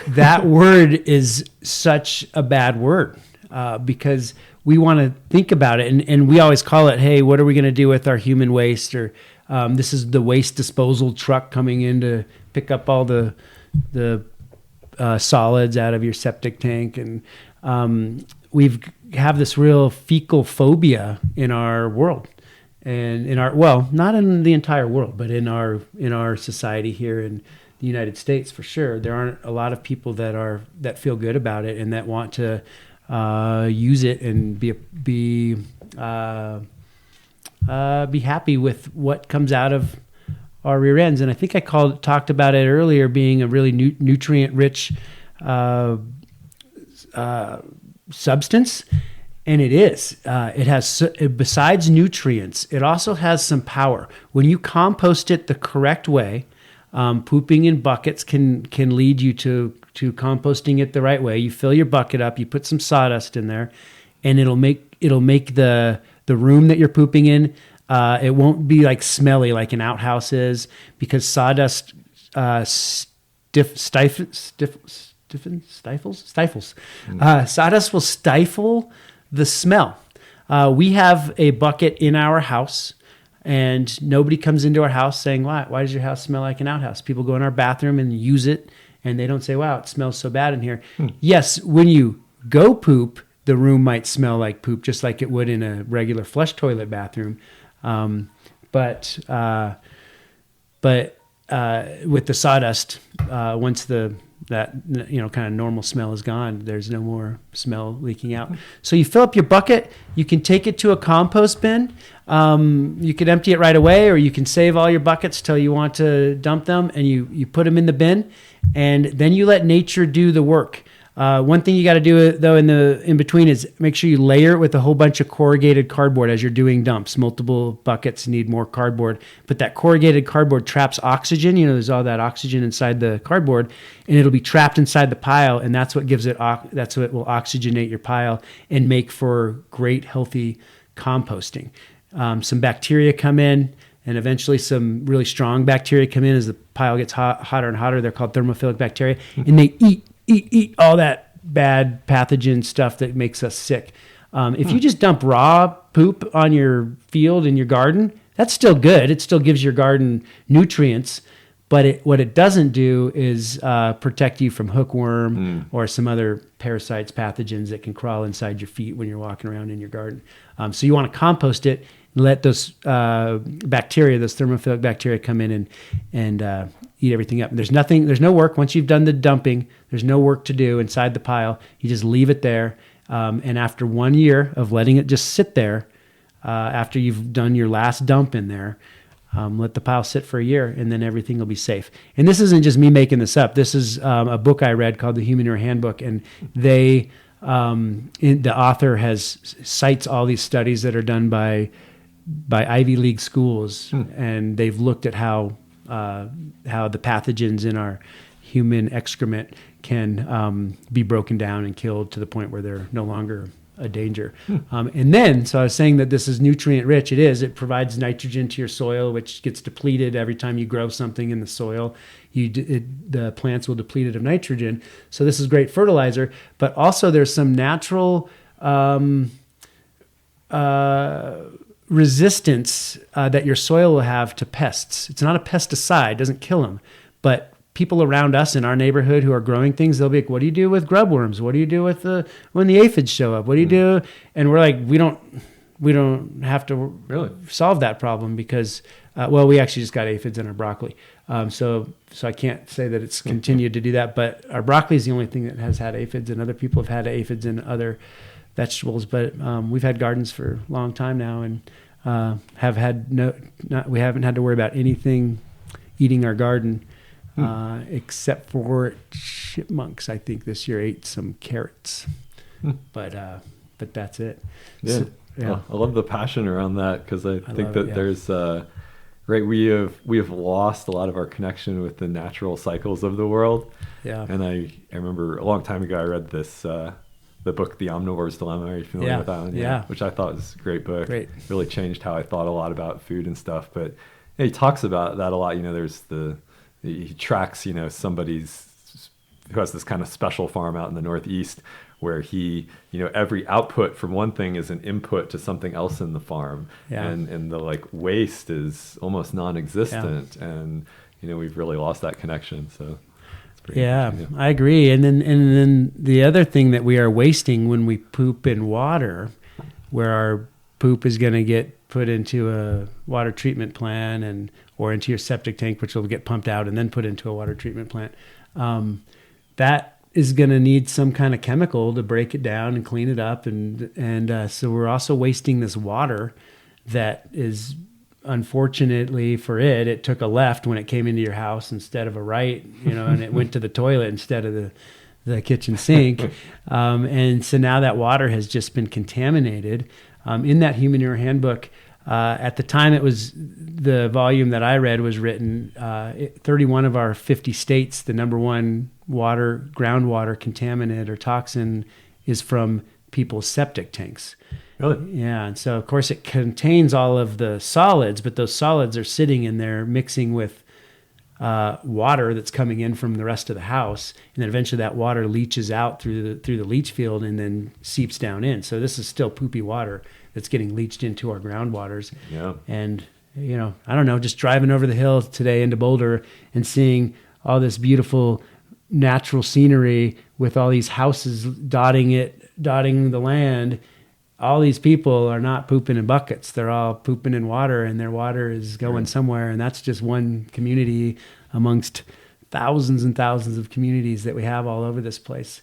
that word is such a bad word because we want to think about it, and we always call it, hey, what are we going to do with our human waste? Or this is the waste disposal truck coming in to pick up all the solids out of your septic tank, and we've have this real fecal phobia in our world, and not in the entire world, but in our society here in the United States for sure. There aren't a lot of people that feel good about it and that want to use it and be happy with what comes out of our rear ends. And I think I talked about it earlier being a really nutrient rich substance, and it is. It has, besides nutrients, it also has some power. When you compost it the correct way, pooping in buckets can lead you to composting it the right way. You fill your bucket up, you put some sawdust in there, and it'll make the room that you're pooping in. It won't be like smelly like an outhouse is, because sawdust stifles. Sawdust will stifle the smell. We have a bucket in our house, and nobody comes into our house saying, why does your house smell like an outhouse? People go in our bathroom and use it, and they don't say, wow, it smells so bad in here. Yes, when you go poop, the room might smell like poop, just like it would in a regular flush toilet bathroom. But with the sawdust, once that kind of normal smell is gone, there's no more smell leaking out. So you fill up your bucket, you can take it to a compost bin. You could empty it right away, or you can save all your buckets till you want to dump them, and you put them in the bin, and then you let nature do the work. One thing you got to do though in between is make sure you layer it with a whole bunch of corrugated cardboard as you're doing dumps. Multiple buckets need more cardboard, but that corrugated cardboard traps oxygen. There's all that oxygen inside the cardboard, and it'll be trapped inside the pile, and that's what that's what will oxygenate your pile and make for great healthy composting. Some bacteria come in, and eventually some really strong bacteria come in as the pile gets hotter and hotter. They're called thermophilic bacteria, and they eat all that bad pathogen stuff that makes us sick. If you just dump raw poop on your field in your garden, that's still good. It still gives your garden nutrients, but what it doesn't do is protect you from hookworm or some other parasites, pathogens that can crawl inside your feet when you're walking around in your garden. So you want to compost it, let those bacteria, those thermophilic bacteria, come in and eat everything up. There's no work. Once you've done the dumping, there's no work to do inside the pile. You just leave it there. And after 1 year of letting it just sit there, after you've done your last dump in there, let the pile sit for a year, and then everything will be safe. And this isn't just me making this up. This is a book I read called The Human Manure Handbook, and the author cites all these studies that are done by Ivy League schools, and they've looked at how the pathogens in our human excrement can be broken down and killed to the point where they're no longer a danger. And then, so I was saying that this is nutrient rich. It is. It provides nitrogen to your soil, which gets depleted every time you grow something in the soil. The plants will deplete it of nitrogen. So this is great fertilizer. But also there's some natural resistance that your soil will have to pests. It's not a pesticide, doesn't kill them, but people around us in our neighborhood who are growing things, they'll be like, what do you do with grubworms? What do you do with when the aphids show up? What do you do? And we're like, we don't have to really solve that problem because, we actually just got aphids in our broccoli. So I can't say that it's continued to do that, but our broccoli is the only thing that has had aphids, and other people have had aphids in other vegetables, but we've had gardens for a long time now, and we haven't had to worry about anything eating our garden, except for chipmunks. I think this year ate some carrots, but that's it. Yeah, so, yeah. Well, I love the passion around that, because I think that there's right. We have lost a lot of our connection with the natural cycles of the world. Yeah, and I remember a long time ago I read this. The book, The Omnivore's Dilemma. Are you familiar with that one? Yeah. Which I thought was a great book. Great. Really changed how I thought a lot about food and stuff. But he talks about that a lot. There's he tracks, somebody's who has this kind of special farm out in the Northeast where he, every output from one thing is an input to something else in the farm. Yeah. And the waste is almost non-existent. Yeah. And, we've really lost that connection. So Yeah, I agree. And then the other thing that we are wasting when we poop in water, where our poop is going to get put into a water treatment plant or into your septic tank, which will get pumped out and then put into a water treatment plant. That is going to need some kind of chemical to break it down and clean it up. And so we're also wasting this water that is, unfortunately for it took a left when it came into your house instead of a right, and it went to the toilet instead of the kitchen sink. And so now that water has just been contaminated. In that Human Manure Handbook, at the time the volume that I read was written, 31 of our 50 states, the number one groundwater contaminant or toxin is from people's septic tanks. Really? Yeah. And so, of course, it contains all of the solids, but those solids are sitting in there mixing with water that's coming in from the rest of the house. And then eventually that water leaches out through the leach field and then seeps down in. So this is still poopy water that's getting leached into our groundwaters. Yeah. And, I don't know, just driving over the hill today into Boulder and seeing all this beautiful natural scenery with all these houses dotting the land. All these people are not pooping in buckets. They're all pooping in water, and their water is going somewhere. And that's just one community amongst thousands and thousands of communities that we have all over this place.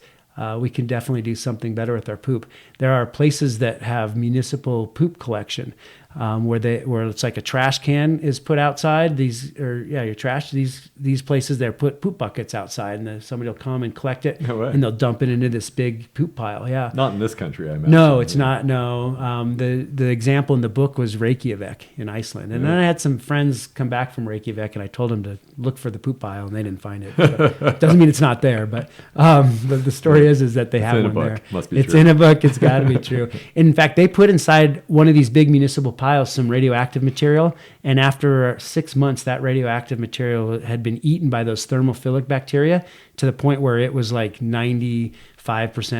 We can definitely do something better with our poop. There are places that have municipal poop collection, where it's like a trash can is put outside. Your trash. These places they put poop buckets outside, and somebody will come and collect it, and they'll dump it into this big poop pile. Yeah. Not in this country, I imagine. No, it's not. No, the example in the book was Reykjavik in Iceland, and then I had some friends come back from Reykjavik, and I told them to look for the poop pile, and they didn't find it. It doesn't mean it's not there, but the story is that they have one there. Must be it's true. in a book. It's got to be true. In fact, they put inside one of these big municipal piles some radioactive material, and after 6 months, that radioactive material had been eaten by those thermophilic bacteria to the point where it was like 95%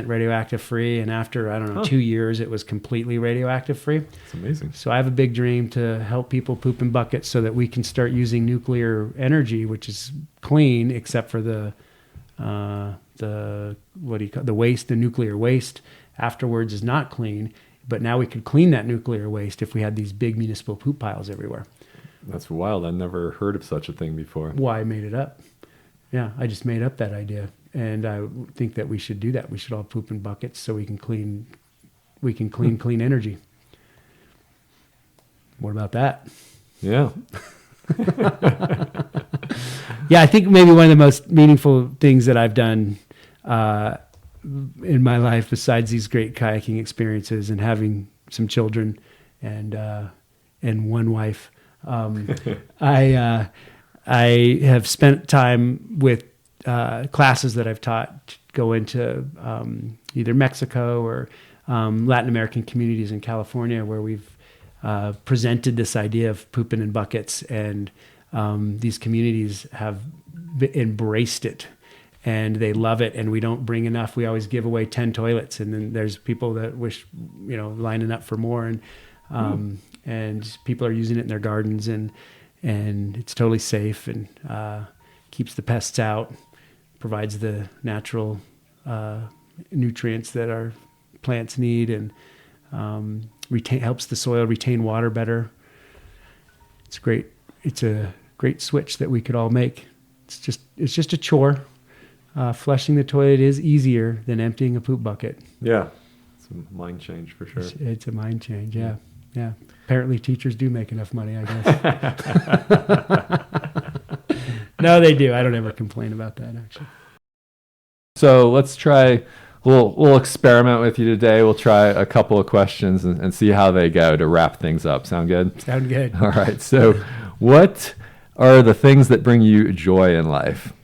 radioactive free, and after 2 years, it was completely radioactive free. It's amazing. So I have a big dream to help people poop in buckets so that we can start using nuclear energy, which is clean, except for the waste, the nuclear waste afterwards is not clean. But now we could clean that nuclear waste if we had these big municipal poop piles everywhere. That's wild. I never heard of such a thing before. Well, I made it up. Yeah, I just made up that idea. And I think that we should do that. We should all poop in buckets so we can clean clean energy. What about that? Yeah. Yeah, I think maybe one of the most meaningful things that I've done in my life, besides these great kayaking experiences and having some children and one wife, I have spent time with classes that I've taught go into either Mexico or Latin American communities in California, where we've presented this idea of pooping in buckets, and these communities have embraced it. And they love it, and we don't bring enough. We always give away 10 toilets, and then there's people that wish, lining up for more, and people are using it in their gardens, and it's totally safe and keeps the pests out, provides the natural nutrients that our plants need, and helps the soil retain water better. It's great. It's a great switch that we could all make. It's just a chore. Flushing the toilet is easier than emptying a poop bucket. Yeah. It's a mind change for sure. It's a mind change, yeah. Yeah. Apparently teachers do make enough money, I guess. No, they do. I don't ever complain about that, actually. So let's try, we'll experiment with you today. We'll try a couple of questions and see how they go to wrap things up. Sound good? Sound good. All right. So what are the things that bring you joy in life?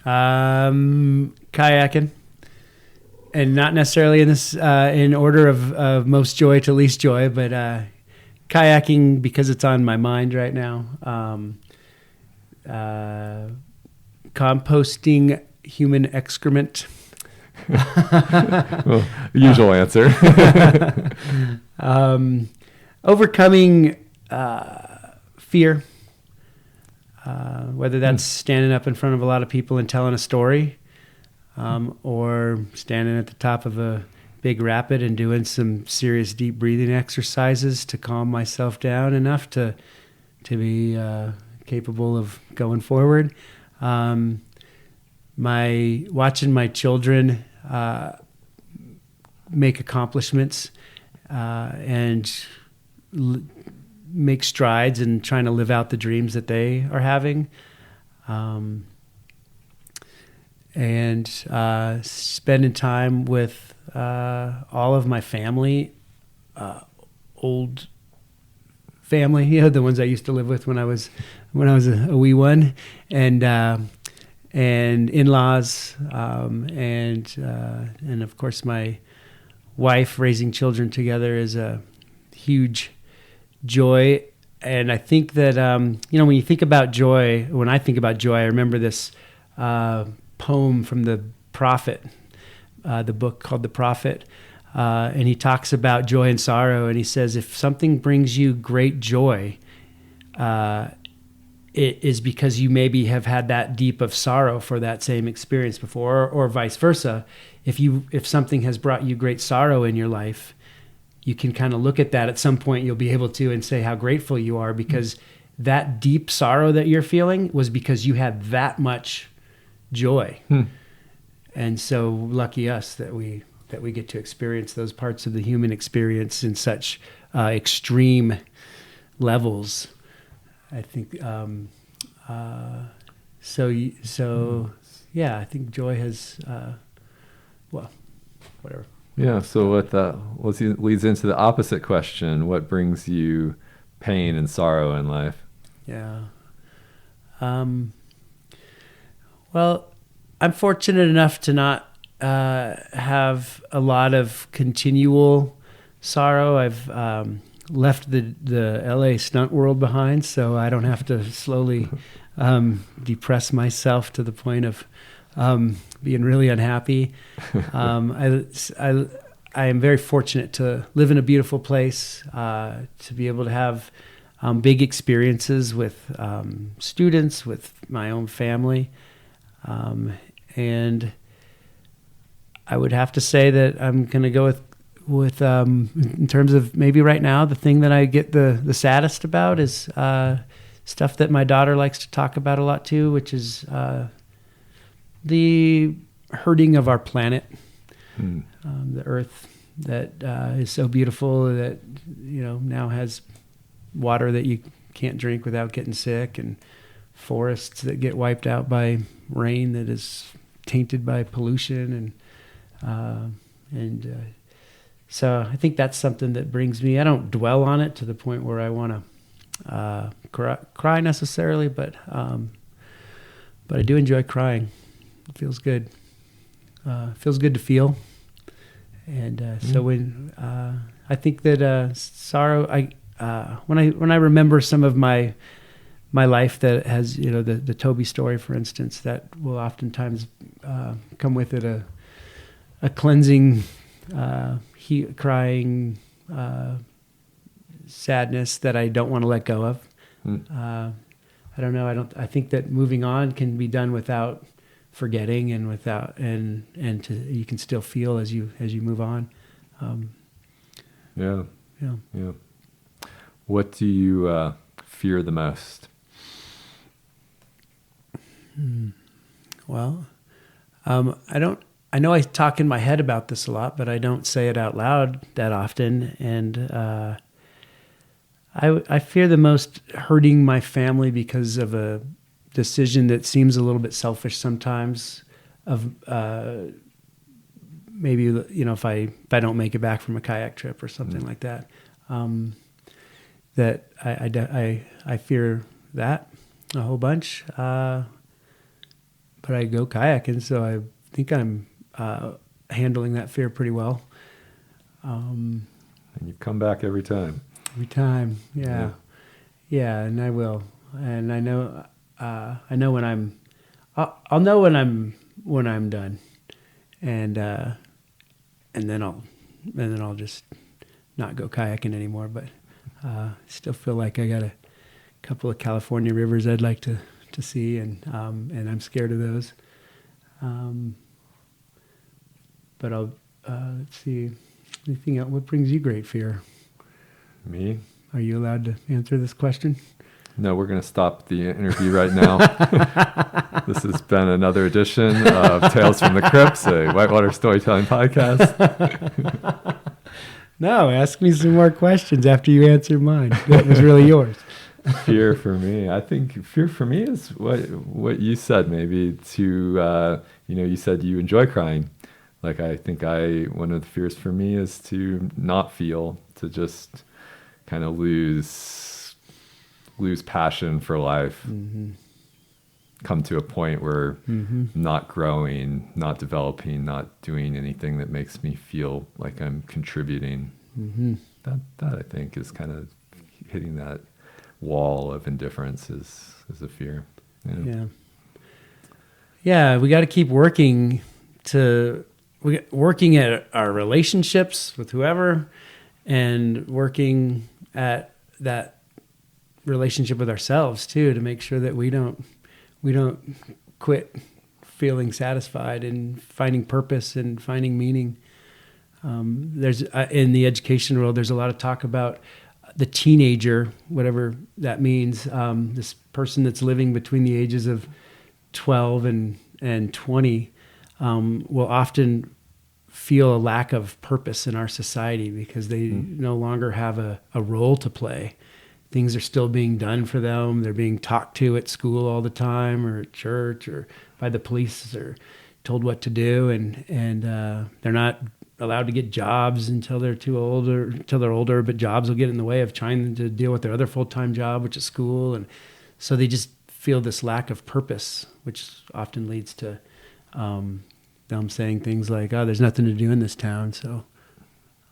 Kayaking, and not necessarily in this in order of most joy to least joy, but kayaking because it's on my mind right now. Composting human excrement. Well, usual answer. Overcoming fear. whether that's standing up in front of a lot of people and telling a story, or standing at the top of a big rapid and doing some serious deep breathing exercises to calm myself down enough to be capable of going forward. Watching my children make accomplishments and make strides and trying to live out the dreams that they are having, and spending time with all of my family, old family, the ones I used to live with when I was a wee one, and in-laws, and of course my wife. Raising children together is a huge joy. And I think that, when you think about joy, when I think about joy, I remember this poem from the Prophet, the book called The Prophet. And he talks about joy and sorrow. And he says, if something brings you great joy, it is because you maybe have had that deep of sorrow for that same experience before, or vice versa. If something has brought you great sorrow in your life, you can kind of look at that at some point. You'll be able to and say how grateful you are, because that deep sorrow that you're feeling was because you had that much joy. And so lucky us that we get to experience those parts of the human experience in such extreme levels. I think I think joy has whatever. Yeah, so leads into the opposite question. What brings you pain and sorrow in life? Yeah. Well, I'm fortunate enough to not have a lot of continual sorrow. I've left the LA stunt world behind, so I don't have to slowly depress myself to the point of being really unhappy. I am very fortunate to live in a beautiful place, to be able to have big experiences with students, with my own family, and I would have to say that I'm going to go with in terms of maybe right now, the thing that I get the saddest about is stuff that my daughter likes to talk about a lot too, which is the hurting of our planet, the Earth that is so beautiful that now has water that you can't drink without getting sick, and forests that get wiped out by rain that is tainted by pollution, and so I think that's something that brings me. I don't dwell on it to the point where I want to cry necessarily, but I do enjoy crying. It feels good. Feels good to feel, and so when I think that sorrow, when I remember some of my life that has, the Toby story, for instance, that will oftentimes come with it a cleansing, crying, sadness that I don't want to let go of. I don't know. I think that moving on can be done without forgetting and you can still feel as you move on. Yeah. What do you fear the most? Well, I know I talk in my head about this a lot, but I don't say it out loud that often. And I fear the most hurting my family because of a decision that seems a little bit selfish sometimes. Of maybe if I don't make it back from a kayak trip or something like that, that I fear that a whole bunch. But I go kayaking, so I think I'm handling that fear pretty well. And you come back every time. Every time, yeah, and I will. And I know when I'll know when I'm done, and then I'll just not go kayaking anymore. But still feel like I got a couple of California rivers I'd like to to see, and I'm scared of those. But let's see. Anything else? What brings you great fear? Me? Are you allowed to answer this question? No, we're going to stop the interview right now. This has been another edition of Tales from the Cripps, a Whitewater storytelling podcast. No, ask me some more questions after you answered mine. That was really yours. Fear for me, I think fear for me is what you said. Maybe to you said you enjoy crying. Like I think one of the fears for me is to not feel, to just kind of lose passion for life. Mm-hmm. Come to a point where not growing, not developing, not doing anything that makes me feel like I'm contributing. Mm-hmm. That I think is kind of hitting that wall of indifference is a fear. Yeah, we got to keep working at our relationships with whoever, and working at that relationship with ourselves too, to make sure that we don't quit feeling satisfied and finding purpose and finding meaning. There's in the education world, there's a lot of talk about the teenager, whatever that means. This person that's living between the ages of 12 and 20 will often feel a lack of purpose in our society because they no longer have a role to play. Things are still being done for them. They're being talked to at school all the time, or at church, or by the police, or told what to do, and they're not allowed to get jobs until they're too old, or until they're older. But jobs will get in the way of trying to deal with their other full-time job, which is school, and so they just feel this lack of purpose, which often leads to them saying things like, "Oh, there's nothing to do in this town, so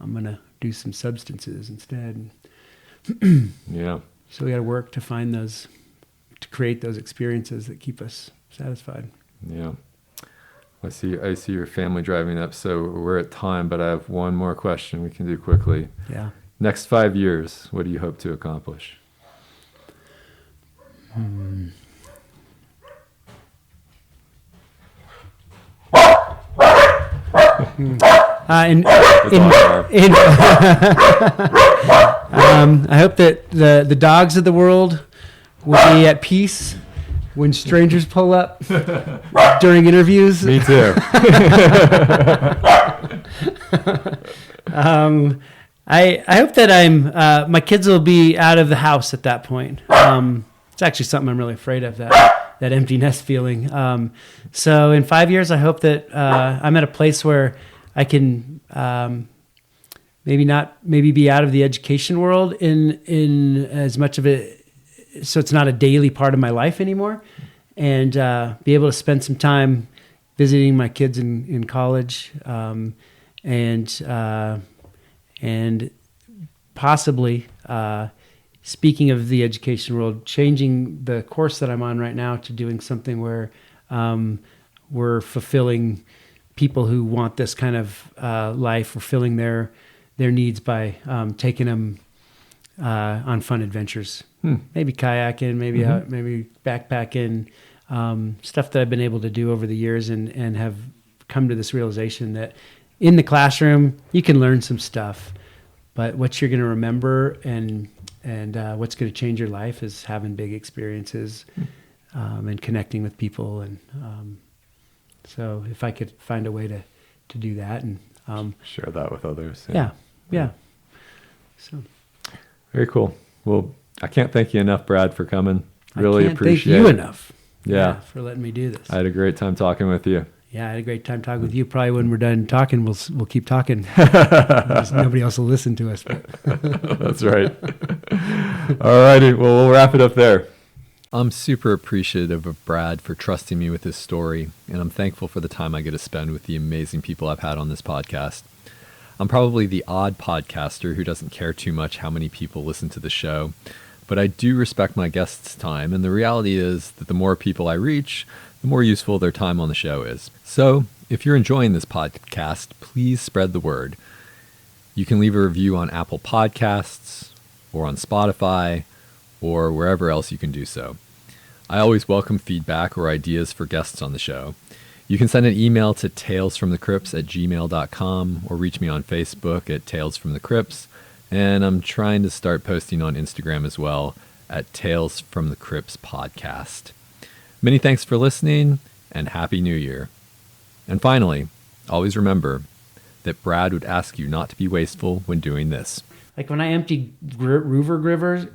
I'm gonna do some substances instead." Yeah. So we got to work to find those, to create those experiences that keep us satisfied. Yeah. I see your family driving up, so we're at time, but I have one more question we can do quickly. Yeah. Next 5 years, what do you hope to accomplish? I hope that the dogs of the world will be at peace when strangers pull up during interviews. Me too. I hope that my kids will be out of the house at that point. It's actually something I'm really afraid of, that empty nest feeling. So in 5 years, I hope that I'm at a place where I can maybe be out of the education world in as much of it, so it's not a daily part of my life anymore, and be able to spend some time visiting my kids in college, and possibly, speaking of the education world, changing the course that I'm on right now to doing something where we're fulfilling people who want this kind of life, fulfilling their needs by taking them on fun adventures. Maybe kayaking, maybe backpacking, stuff that I've been able to do over the years, and have come to this realization that in the classroom you can learn some stuff, but what you're going to remember and what's going to change your life is having big experiences and connecting with people. And so if I could find a way to do that and share that with others. Yeah. So very cool. Well, I can't thank you enough, Brad, for coming. Really appreciate thank you it. enough. Yeah, for letting me do this. I had a great time talking with you. Yeah, I had a great time talking with you. Probably when we're done talking, we'll keep talking. Because nobody else will listen to us. But. That's right. All righty. Well, we'll wrap it up there. I'm super appreciative of Brad for trusting me with his story, and I'm thankful for the time I get to spend with the amazing people I've had on this podcast. I'm probably the odd podcaster who doesn't care too much how many people listen to the show, but I do respect my guests' time, and the reality is that the more people I reach, the more useful their time on the show is. So, if you're enjoying this podcast, please spread the word. You can leave a review on Apple Podcasts, or on Spotify, or wherever else you can do so. I always welcome feedback or ideas for guests on the show. You can send an email to talesfromthecripps@gmail.com or reach me on Facebook at Tales from the Cripps. And I'm trying to start posting on Instagram as well at Tales from the Cripps Podcast. Many thanks for listening and Happy New Year. And finally, always remember that Brad would ask you not to be wasteful when doing this. Like when I emptied river groovers.